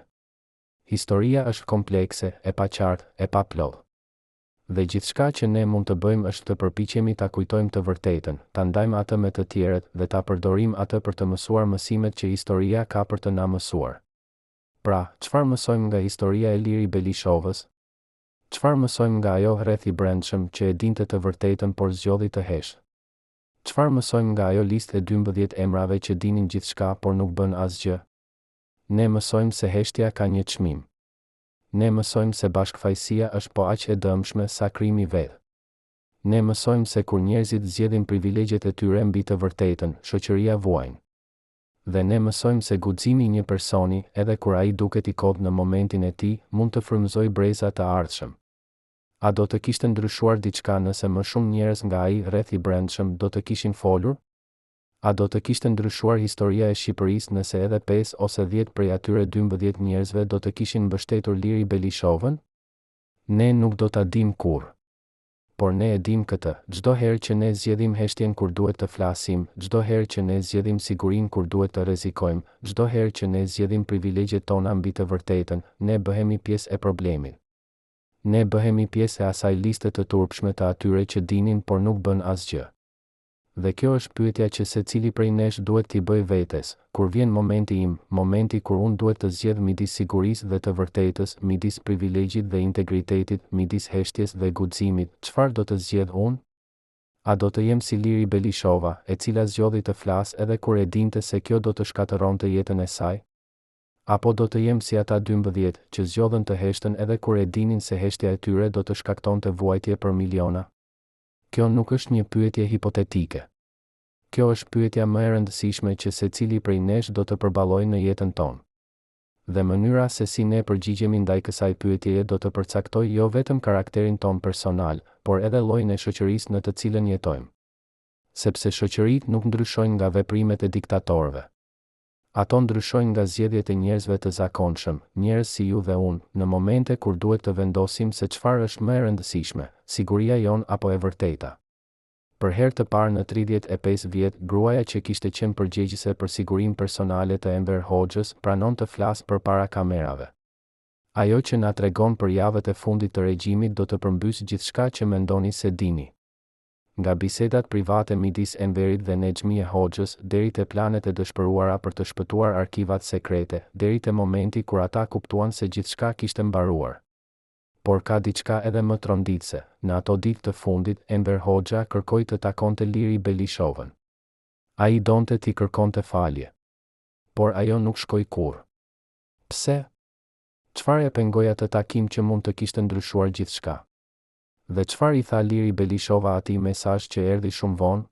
Historia është komplekse, e paqartë, e paplodh. Dhe gjithçka që ne mund të bëjmë është të përpiqemi ta kujtojmë të vërtetën, ta ndajmë atë me të tjerët dhe ta përdorim atë për të mësuar mësimet që historia ka për të na mësuar. Pra, çfarë mësojmë nga historia e Liri Belishovës? Çfarë mësojmë nga ajo rreth i brendshëm që e dinte të vërtetën por zgjodhi të heshtë? Çfarë mësojmë nga ajo listë e 12 emrave që dinin gjithçka por nuk bën asgjë? Ne mësojmë se heshtja ka një çmim. Ne mësojmë se bashkëfajësia është po aq e dëmshme sa krimi vetë. Ne mësojmë se kur njerëzit zgjedhin privilegjet e tyre mbi të vërtetën, shoqëria vuajnë. Dhe ne mësojmë se guximi i një personi, edhe kur ai duket i kodh në momentin e tij, mund të frymëzojë breza të ardhshëm. A do të kishte ndryshuar diçka nëse më shumë njerëz nga ai rreth i brendshëm do të kishin folur? A do të kishte ndryshuar historia e Shqipërisë nëse edhe 5 ose 10 prej atyre 12 njerëzve do të kishin mbështetur Liri Belishovën? Ne nuk do ta dim kurrë. Por ne e dim këtë, çdo herë që ne zgjedhim heshtjen kur duhet të flasim, çdo herë që ne zgjedhim sigurinë kur duhet të rrezikojmë, çdo herë që ne zgjedhim privilegjet tona mbi të vërtetën, ne bëhemi pjesë e problemit. Ne bëhemi pjesë e asaj liste të turpshme të atyre që dinin por nuk bën asgjë. Dhe kjo është pyetja që secili prej nesh duhet t'i bëj vetes, kur vjen momenti im, momenti kur unë duhet të zgjedh midis sigurisë dhe të vërtetës, midis privilegjit dhe integritetit, midis heshtjes dhe guximit, çfarë do të zgjedh unë? A do të jem si Liri Belishova, e cila zgjodhi të flasë edhe kur e dinte se kjo do të shkatëronte jetën e saj? Apo do të jem si ata 12 që zgjodhen të heshtën edhe kur e dinin se heshtja e tyre do të shkaktonte vuajtje për miliona? Kjo nuk është një pyetje hipotetike. Kjo është pyetja më e rëndësishme që secili prej nesh do të përballojë në jetën tonë. Dhe mënyra se si ne përgjigjemi ndaj kësaj pyetjeje do të përcaktojë jo vetëm karakterin ton personal, por edhe llojin e shoqërisë në të cilën jetojmë. Sepse shoqëritë nuk ndryshojnë nga veprimet e diktatorëve. Ato ndryshojnë nga zgjedhjet e njerëzve të zakonshëm, njerëz si ju dhe unë, në momente kur duhet të vendosim se çfarë është më e rëndësishme, siguria jon apo e vërteta. Për herë të parë në 35 vjet, gruaja që kishte qenë përgjegjëse për sigurinë personale të Enver Hoxhës pranon të flasë përpara kamerave. Ajo që na tregon për javët e fundit të regjimit do të përmbysë gjithçka që mendoni se dini. Nga bisedat private midis Enverit dhe Nexhmie Hoxhës, deri te planet e dëshpëruara për të shpëtuar arkivat sekrete, deri te momenti kur ata kuptuan se gjithçka kishte mbaruar. Por ka diçka edhe më tronditse, në ato ditë të fundit, Enver Hoxha kërkoi të takonte Liri Belishovën. Ai donte t'i kërkonte falje. Por ajo nuk shkoi kurrë. Pse? Çfarë e pengoi atë takim që mund të kishte ndryshuar gjithçka? Dhe çfarë i tha Liri Belishova atij mesazh që erdhi shumë vonë?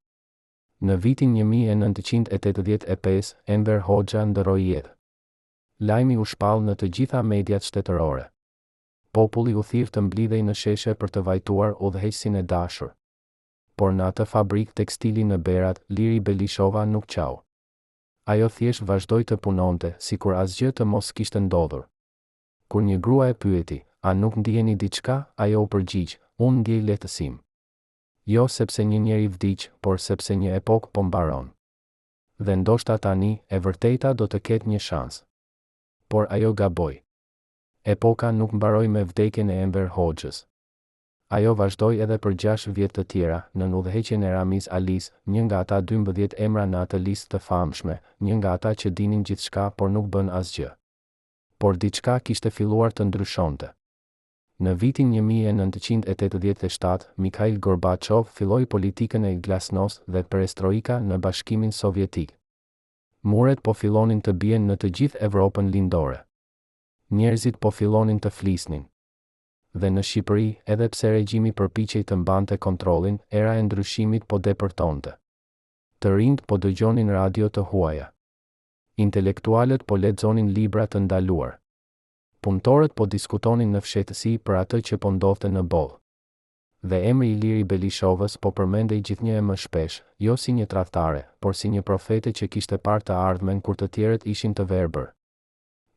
Në vitin 1985, Enver Hoxha ndërroi jetë. Lajmi u shpall në të gjitha mediat shtetërore. Populli u thirr të mblidhej në sheshe për të vajtuar udhëheqësin e dashur. Por në atë fabrikë tekstili në Berat, Liri Belishova nuk qau. Ajo thjesht vazhdoi të punonte, sikur asgjë të mos kishte ndodhur. Kur një grua e pyeti, a nuk ndjeni diçka, ajo u përgjigj, unë ndjej lehtësim. Jo sepse një njeri vdiq, por sepse një epokë po mbaron. Dhe ndoshta tani, e vërteta do të ketë një shans. Por ajo gaboi. Epoka nuk mbaroi me vdekjen e Enver Hoxhës. Ajo vazhdoi edhe për 6 vjet të tjera, në udhëheqjen e Ramiz Alis, një nga ata 12 emra në atë listë të famshme, një nga ata që dinin gjithçka por nuk bën asgjë. Por diçka kishte filluar të ndryshonte. Në vitin 1987, Mikhail Gorbachev filloi politikën e glasnost dhe perestroika në Bashkimin Sovjetik. Muret po fillonin të bien në të gjithë Evropën lindore. Njerëzit po fillonin të flisnin. Dhe në Shqipëri, edhe pse regjimi përpiqej të mbante kontrollin, era e ndryshimit po depërtonte. Të rinjt po dëgjonin radio të huaja. Intelektualët po lexonin libra të ndaluar. Punëtorët po diskutonin në fshehtësi për atë që po ndodhte në botë. Dhe emri i Iliri Belishovës po përmendej gjithnjë më shpesh, jo si një tradhtare, por si një profete që kishte parë të ardhmen kur të tjerët ishin të verbër.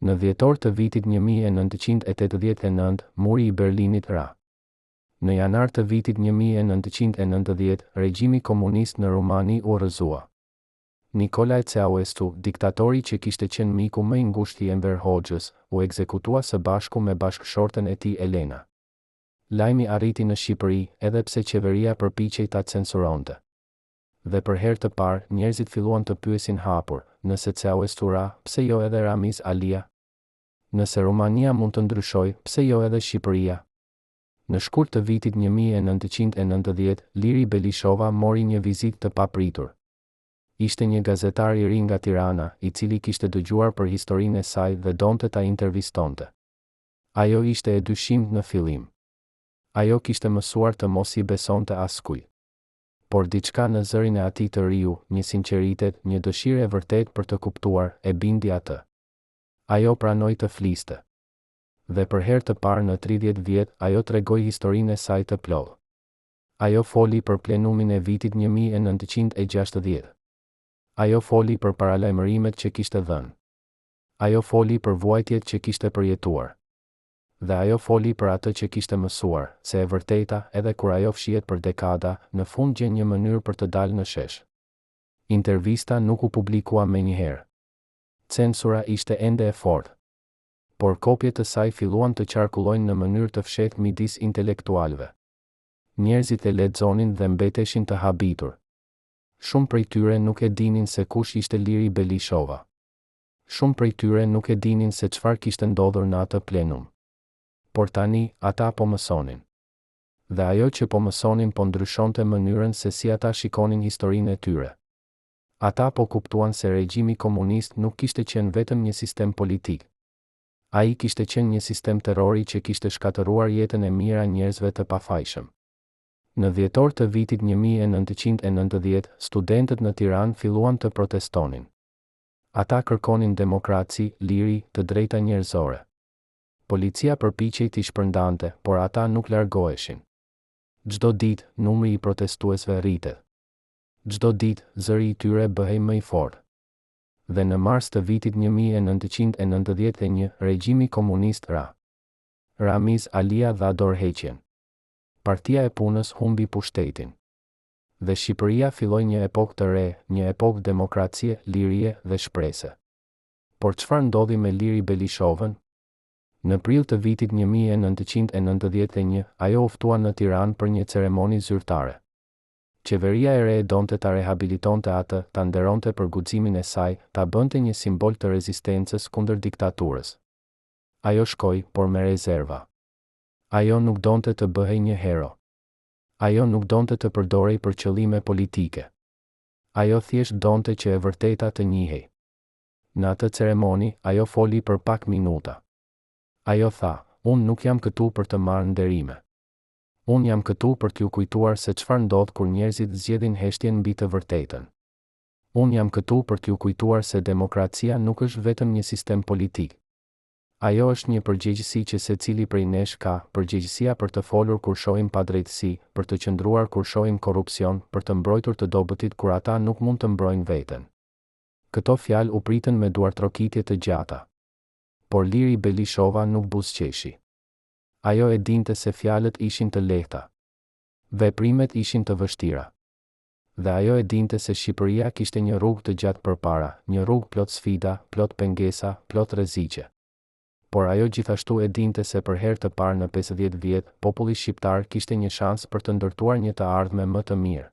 Në dhjetor të vitit 1989, muri i Berlinit ra. Në janar të vitit 1990, regjimi komunist në Rumani u rrëzua. Nicolae Ceaușescu, diktatori që kishte qenë miku më i ngushtë i Enver Hoxhës, u ekzekutua së bashku me bashkëshorten e tij Elena. Lajmi arriti në Shqipëri, edhe pse qeveria përpiqej ta censuronte. Dhe për herë të parë, njerëzit filluan të pyesin hapur, nëse Ceaușescu ra, pse jo edhe Ramiz Alia? Nëse Rumania mund të ndryshojë, pse jo edhe Shqipëria? Në shkurt të vitit 1990, Liri Belishova mori një vizitë të papritur. Ishte një gazetar i ri nga Tirana, i cili kishte dëgjuar për historinë e saj dhe donte ta intervistonte. Ajo ishte e dyshimt në fillim. Ajo kishte mësuar të mos i besonte askujt. Por diçka në zërin e atij të riu, një sinqeritet, një dëshirë e vërtet për të kuptuar, e bindi atë. Ajo pranoi të fliste. Dhe për herë të parë në 30 vjet, ajo tregoi historinë e saj të plotë. Ajo foli për plenumin e vitit 1960. Ajo foli për paralajmërimet që kishte dhënë. Ajo foli për vuajtjet që kishte përjetuar. Dhe ajo foli për atë që kishte mësuar, se e vërteta, edhe kur ajo fshihet për dekada, në fund gjen një mënyrë për të dalë në shesh. Intervista nuk u publikua menjëherë. Censura ishte ende e fortë. Por kopjet të saj filluan të qarkullojnë në mënyrë të fshehtë midis intelektualëve. Njerëzit e lexonin dhe mbeteshin të habitur. Shumë prej tyre nuk e dinin se kush ishte Liri Belishova. Shumë prej tyre nuk e dinin se çfarë kishte ndodhur në atë plenum. Por tani, ata po mësonin. Dhe ajo që po mësonin po ndryshonte mënyrën se si ata shikonin historinë e tyre. Ata po kuptuan se regjimi komunist nuk kishte qenë vetëm një sistem politik. Ai kishte qenë një sistem terrori që kishte shkatëruar jetën e mira njerëzve të pafajshëm. Në dhjetor të vitit 1990, studentët në Tiranë filluan të protestonin. Ata kërkonin demokraci, liri, të drejta njerëzore. Policia përpiqej t'i shpërndante, por ata nuk largoheshin. Çdo ditë, numri i protestuesve rritet. Çdo ditë, zëri i tyre bëhej më i fortë. Dhe në mars të vitit 1991, regjimi komunist ra. Ramiz Alia dha dorëheqjen. Partia e Punës humbi pushtetin. Dhe Shqipëria filloi një epokë të re, një epokë demokracie, lirie dhe shprese. Por çfarë ndodhi me Liri Belishovën? Në prill të vitit 1991, ajo u ftua në Tiranë për një ceremoni zyrtare. Qeveria e re donte ta rehabilitonte atë, ta nderonte për guximin e saj, ta bënte një simbol të rezistencës kundër diktaturës. Ajo shkoi, por me rezerva. Ajo nuk donte të bëhej një hero. Ajo nuk donte të përdorej për qëllime politike. Ajo thjesht donte që e vërteta të njihej. Në atë ceremoni, ajo foli për pak minuta. Ajo tha, unë nuk jam këtu për të marrë nderime. Unë jam këtu për t'ju kujtuar se çfarë ndodh kur njerëzit zgjedhin heshtjen mbi të vërtetën. Unë jam këtu për t'ju kujtuar se demokracia nuk është vetëm një sistem politik. Ajo është një përgjegjësi që secili prej nesh ka, përgjegjësia për të folur kur shohim padrejtësi, për të qëndruar kur shohim korrupsion, për të mbrojtur të dobëtit kur ata nuk mund të mbrojnë veten. Këto fjalë u pritën me duartrokitje të gjata. Por Liri Belishova nuk buzëqeshi. Ajo e dinte se fjalët ishin të lehta. Veprimet ishin të vështira. Dhe ajo e dinte se Shqipëria kishte një rrugë të gjatë përpara, një rrugë plot sfida, plot pengesa, plot rreziqe. Por ajo gjithashtu e dinte se për herë të parë në 50 vjet, populli shqiptar kishte një shans për të ndërtuar një të ardhme më të mirë.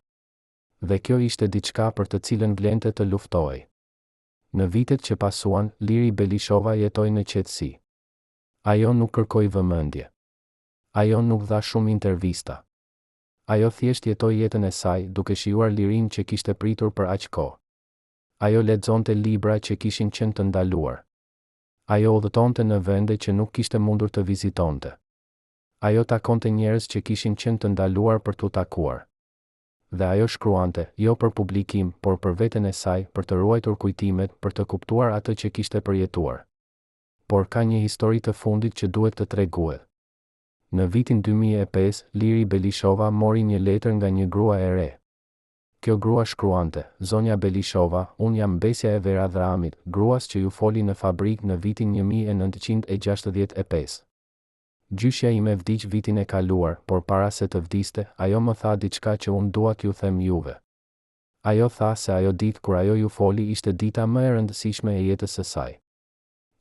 Dhe kjo ishte diçka për të cilën vlente të luftohej. Në vitet që pasuan, Liri Belishova jetoi në qetësi. Ajo nuk kërkoi vëmendje. Ajo nuk dha shumë intervista. Ajo thjesht jetoi jetën e saj duke shijuar lirinë që kishte pritur për aq kohë. Ajo lexonte libra që kishin qenë të ndaluar. Ajo udhëtonte në vende që nuk kishte mundur të vizitonte. Ajo takonte njerëz që kishin qenë të ndaluar për t'u takuar. Dhe ajo shkruante, jo për publikim, por për veten e saj, për të ruajtur kujtimet, për të kuptuar atë që kishte përjetuar. Por ka një histori të fundit që duhet të treguhet. Në vitin 2005, Liri Belishova mori një letër nga një grua e re. Kjo grua shkruante, Zonja Belishova, unë jam besja e Vera Dhramit, gruas që ju foli në fabrikë në vitin 1965. Gjyshja ime vdiq vitin e kaluar, por para se të vdiste, ajo më tha diçka që unë dua t'ju them juve. Ajo tha se ajo ditë kur ajo ju foli ishte dita më e rëndësishme e jetës së saj.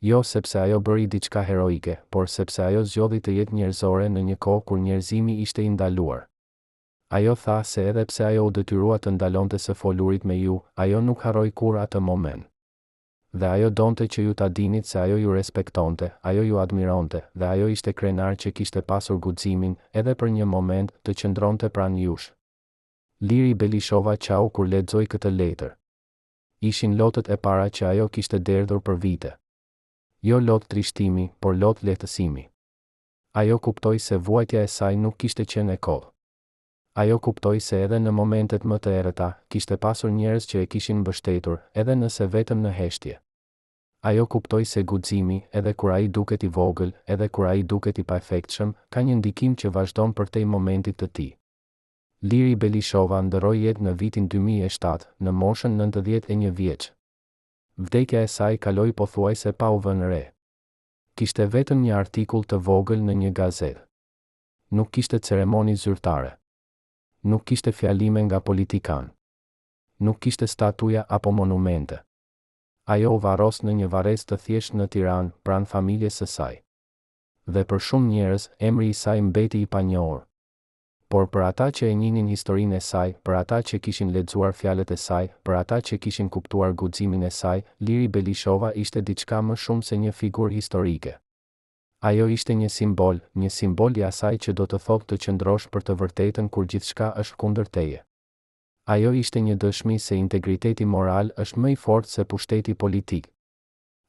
Jo sepse ajo bëri diçka heroike, por sepse ajo zgjodhi të jetë njerëzore në një kohë kur njerëzimi ishte i ndaluar. Ajo tha se edhe pse ajo u detyrua të ndalonte së folurit me ju, ajo nuk harroi kur atë moment. Dhe ajo donte që ju ta dinit se ajo ju respektonte, ajo ju admironte, dhe ajo ishte krenar që kishte pasur guximin, edhe për një moment, të qëndronte pranë jush. Liri Belishova qau kur lexoi këtë letër. Ishin lotët e para që ajo kishte derdhur për vite. Jo lot trishtimi, por lot lehtësimi. Ajo kuptoi se vuajtja e saj nuk kishte qenë e kohë. Ajo kuptoi se edhe në momentet më të errëta, kishte pasur njerëz që e kishin mbështetur, edhe nëse vetëm në heshtje. Ajo kuptoi se guximi, edhe kur ai duket i vogël, edhe kur ai duket i paefektshëm, ka një ndikim që vazhdon përtej momentit të tij. Liri Belishova ndërroi jetë në vitin 2007, në moshën 91 vjeç. Vdekja e saj kaloi pothuajse pa u vënë re. Kishte vetëm një artikull të vogël në një gazetë. Nuk kishte ceremoni zyrtare. Nuk kishte fjalime nga politikan. Nuk kishte statuja apo monumente. Ajo u varros në një varrezë të thjeshtë në Tiranë, pranë familjes së saj. Dhe për shumë njerëz, emri i saj mbeti i panjohur. Por për ata që e njihnin historinë e saj, për ata që kishin lexuar fjalët e saj, për ata që kishin kuptuar guximin e saj, Liri Belishova ishte diçka më shumë se një figurë historike. Ajo ishte një simbol i asaj që do të thotë të qëndrosh për të vërtetën kur gjithçka është kundër teje. Ajo ishte një dëshmi se integriteti moral është më i fortë se pushteti politik.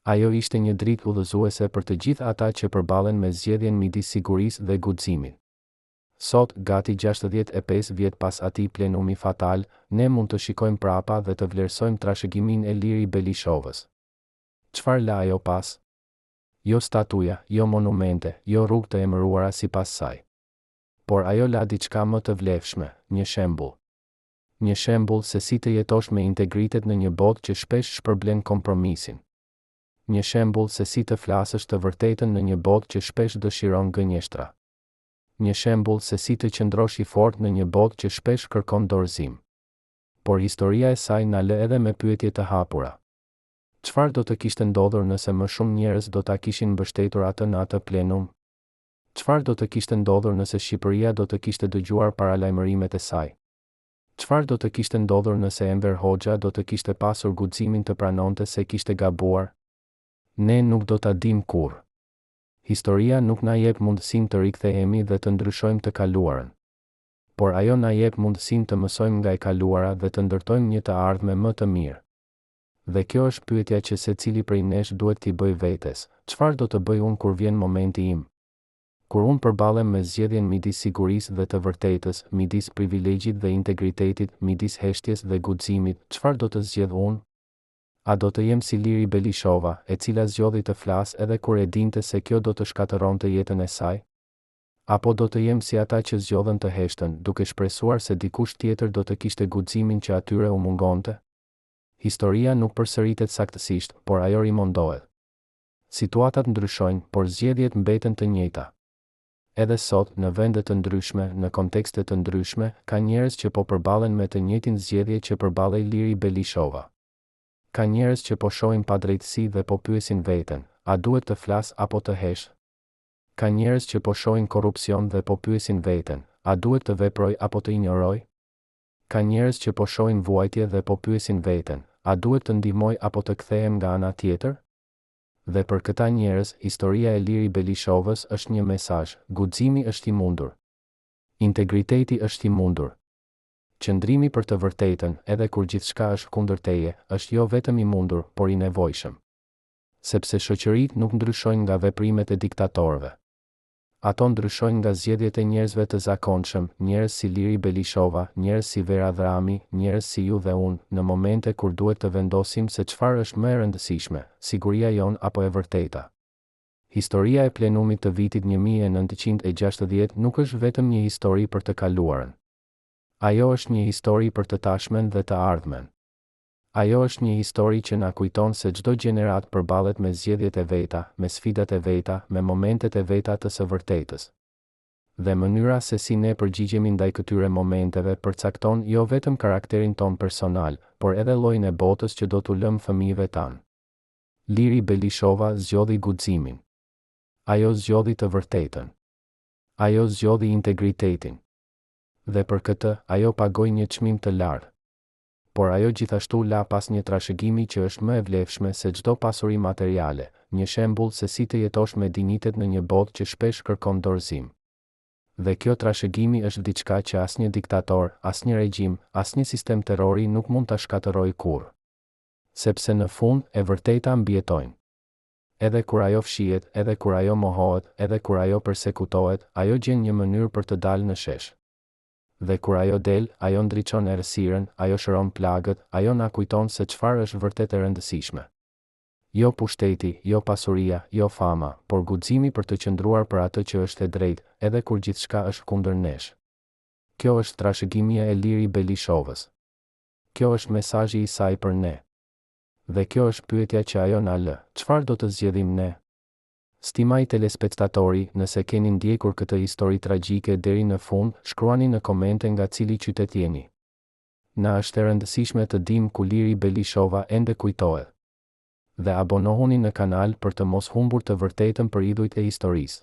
Ajo ishte një dritë udhëzuese për të gjithë ata që përballen me zgjedhjen midis sigurisë dhe guximit. Sot, gati 65 vjet pas atij plenumi fatal, ne mund të shikojmë prapa dhe të vlerësojmë trashëgiminë e Liri Belishovës. Çfarë la ajo pas? Jo statuja, jo monumente, jo rrugë të emëruara sipas saj. Por ajo la diçka më të vlefshme, një shembull. Një shembull se si të jetosh me integritet në një botë që shpesh shpërblen kompromisin. Një shembull se si të flasësh të vërtetën në një botë që shpesh dëshiron gënjeshtra. Një shembull se si të qëndrosh i fortë në një botë që shpesh kërkon dorëzim. Por historia e saj na lë edhe me pyetje të hapura. Çfarë do të kishte ndodhur nëse më shumë njerëz do ta kishin mbështetur atë në atë plenum? Çfarë do të kishte ndodhur nëse Shqipëria do të kishte dëgjuar paralajmërimet e saj? Çfarë do të kishte ndodhur nëse Enver Hoxha do të kishte pasur guximin të pranonte se kishte gabuar? Ne nuk do ta dim kurrë. Historia nuk na jep mundësinë të rikthehemi dhe të ndryshojmë të kaluarën. Por ajo na jep mundësinë të mësojmë nga e kaluara dhe të ndërtojmë një të ardhme më të mirë. Dhe kjo është pyetja që secili prej nesh duhet t'i bëj vetes. Çfarë do të bëj unë kur vjen momenti im? Kur unë përballem me zgjedhjen midis sigurisë dhe të vërtetës, midis privilegjit dhe integritetit, midis heshtjes dhe guximit, çfarë do të zgjedh unë? A do të jem si Liri Belishova, e cila zgjodhi të flas edhe kur e dinte se kjo do të shkatëronte jetën e saj? Apo do të jem si ata që zgjodhen të heshtën, duke shpresuar se dikush tjetër do të kishte guximin që atyre u mungonte? Historia nuk përsëritet saktësisht, por ajo rimondohet. Situatat ndryshojnë, por zgjedhjet mbeten të njëjta. Edhe sot, në vende të ndryshme, në kontekste të ndryshme, ka njerëz që po përballen me të njëjtin zgjedhje që përballej Liri Belishova. Ka njerëz që po shohin padrejtësi dhe po pyesin veten, a duhet të flas apo të hesh? Ka njerëz që po shohin korrupsion dhe po pyesin veten, a duhet të veproj apo të injoroj? Ka njerëz që po shohin vuajtje dhe po pyesin veten, a duhet të ndihmoj apo të kthehem nga ana tjetër? Dhe për këta njerëz, historia e Liri Belishovës është një mesazh: guximi është i mundur. Integriteti është i mundur. Qëndrimi për të vërtetën, edhe kur gjithçka është kundër teje, është jo vetëm i mundur, por i nevojshëm. Sepse shoqëritë nuk ndryshojnë nga veprimet e diktatorëve. Ato ndryshojnë nga zgjedhjet e njerëzve të zakonshëm, njerëz si Liri Belishova, njerëz si Vera Dhrami, njerëz si ju dhe unë, në momente kur duhet të vendosim se çfarë është më e rëndësishme, siguria jon apo e vërteta. Historia e plenumit të vitit 1960 nuk është vetëm një histori për të kaluarën. Ajo është një histori për të tashmen dhe të ardhmen. Ajo është një histori që na kujton se çdo gjenerat përballet me zgjedhjet e veta, me sfidat e veta, me momentet e veta të së vërtetës. Dhe mënyra se si ne përgjigjemi ndaj këtyre momenteve përcakton jo vetëm karakterin ton personal, por edhe llojin e botës që do t'u lëmë fëmijëve tanë. Liri Belishova zgjodhi guximin. Ajo zgjodhi të vërtetën. Ajo zgjodhi integritetin. Dhe për këtë, ajo pagoi një çmim të lartë. Por ajo gjithashtu la pas një trashëgimi që është më e vlefshme se çdo pasuri materiale, një shembull se si të jetosh me dinitet në një botë që shpesh kërkon dorëzim. Dhe kjo trashëgimi është diçka që asnjë diktator, asnjë regjim, asnjë sistem terrori nuk mund ta shkatërrojë kurrë. Sepse në fund e vërteta mbijetojnë. Edhe kur ajo fshihet, edhe kur ajo mohohet, edhe kur ajo përsekutohet, ajo gjen një mënyrë për të dalë në shesh. Dhe kur ajo del, ajo ndriçon errësirën, ajo shëron plagët, ajo na kujton se çfarë është vërtet e rëndësishme. Jo pushteti, jo pasuria, jo fama, por guximi për të qëndruar për atë që është e drejtë, edhe kur gjithçka është kundër nesh. Kjo është trashëgimia e Liri Belishovës. Kjo është mesazhi i saj për ne. Dhe kjo është pyetja që ajo na lë: çfarë do të zgjedhim ne? Stimaj telespektatori, nëse keni ndjekur këtë histori tragjike deri në fund, shkruani në komente nga cili qytet jeni. Na është e rëndësishme të dim ku Liri Belishova ende kujtohet. Dhe abonohuni në kanal për të mos humbur të vërtetën për idhujt e historisë.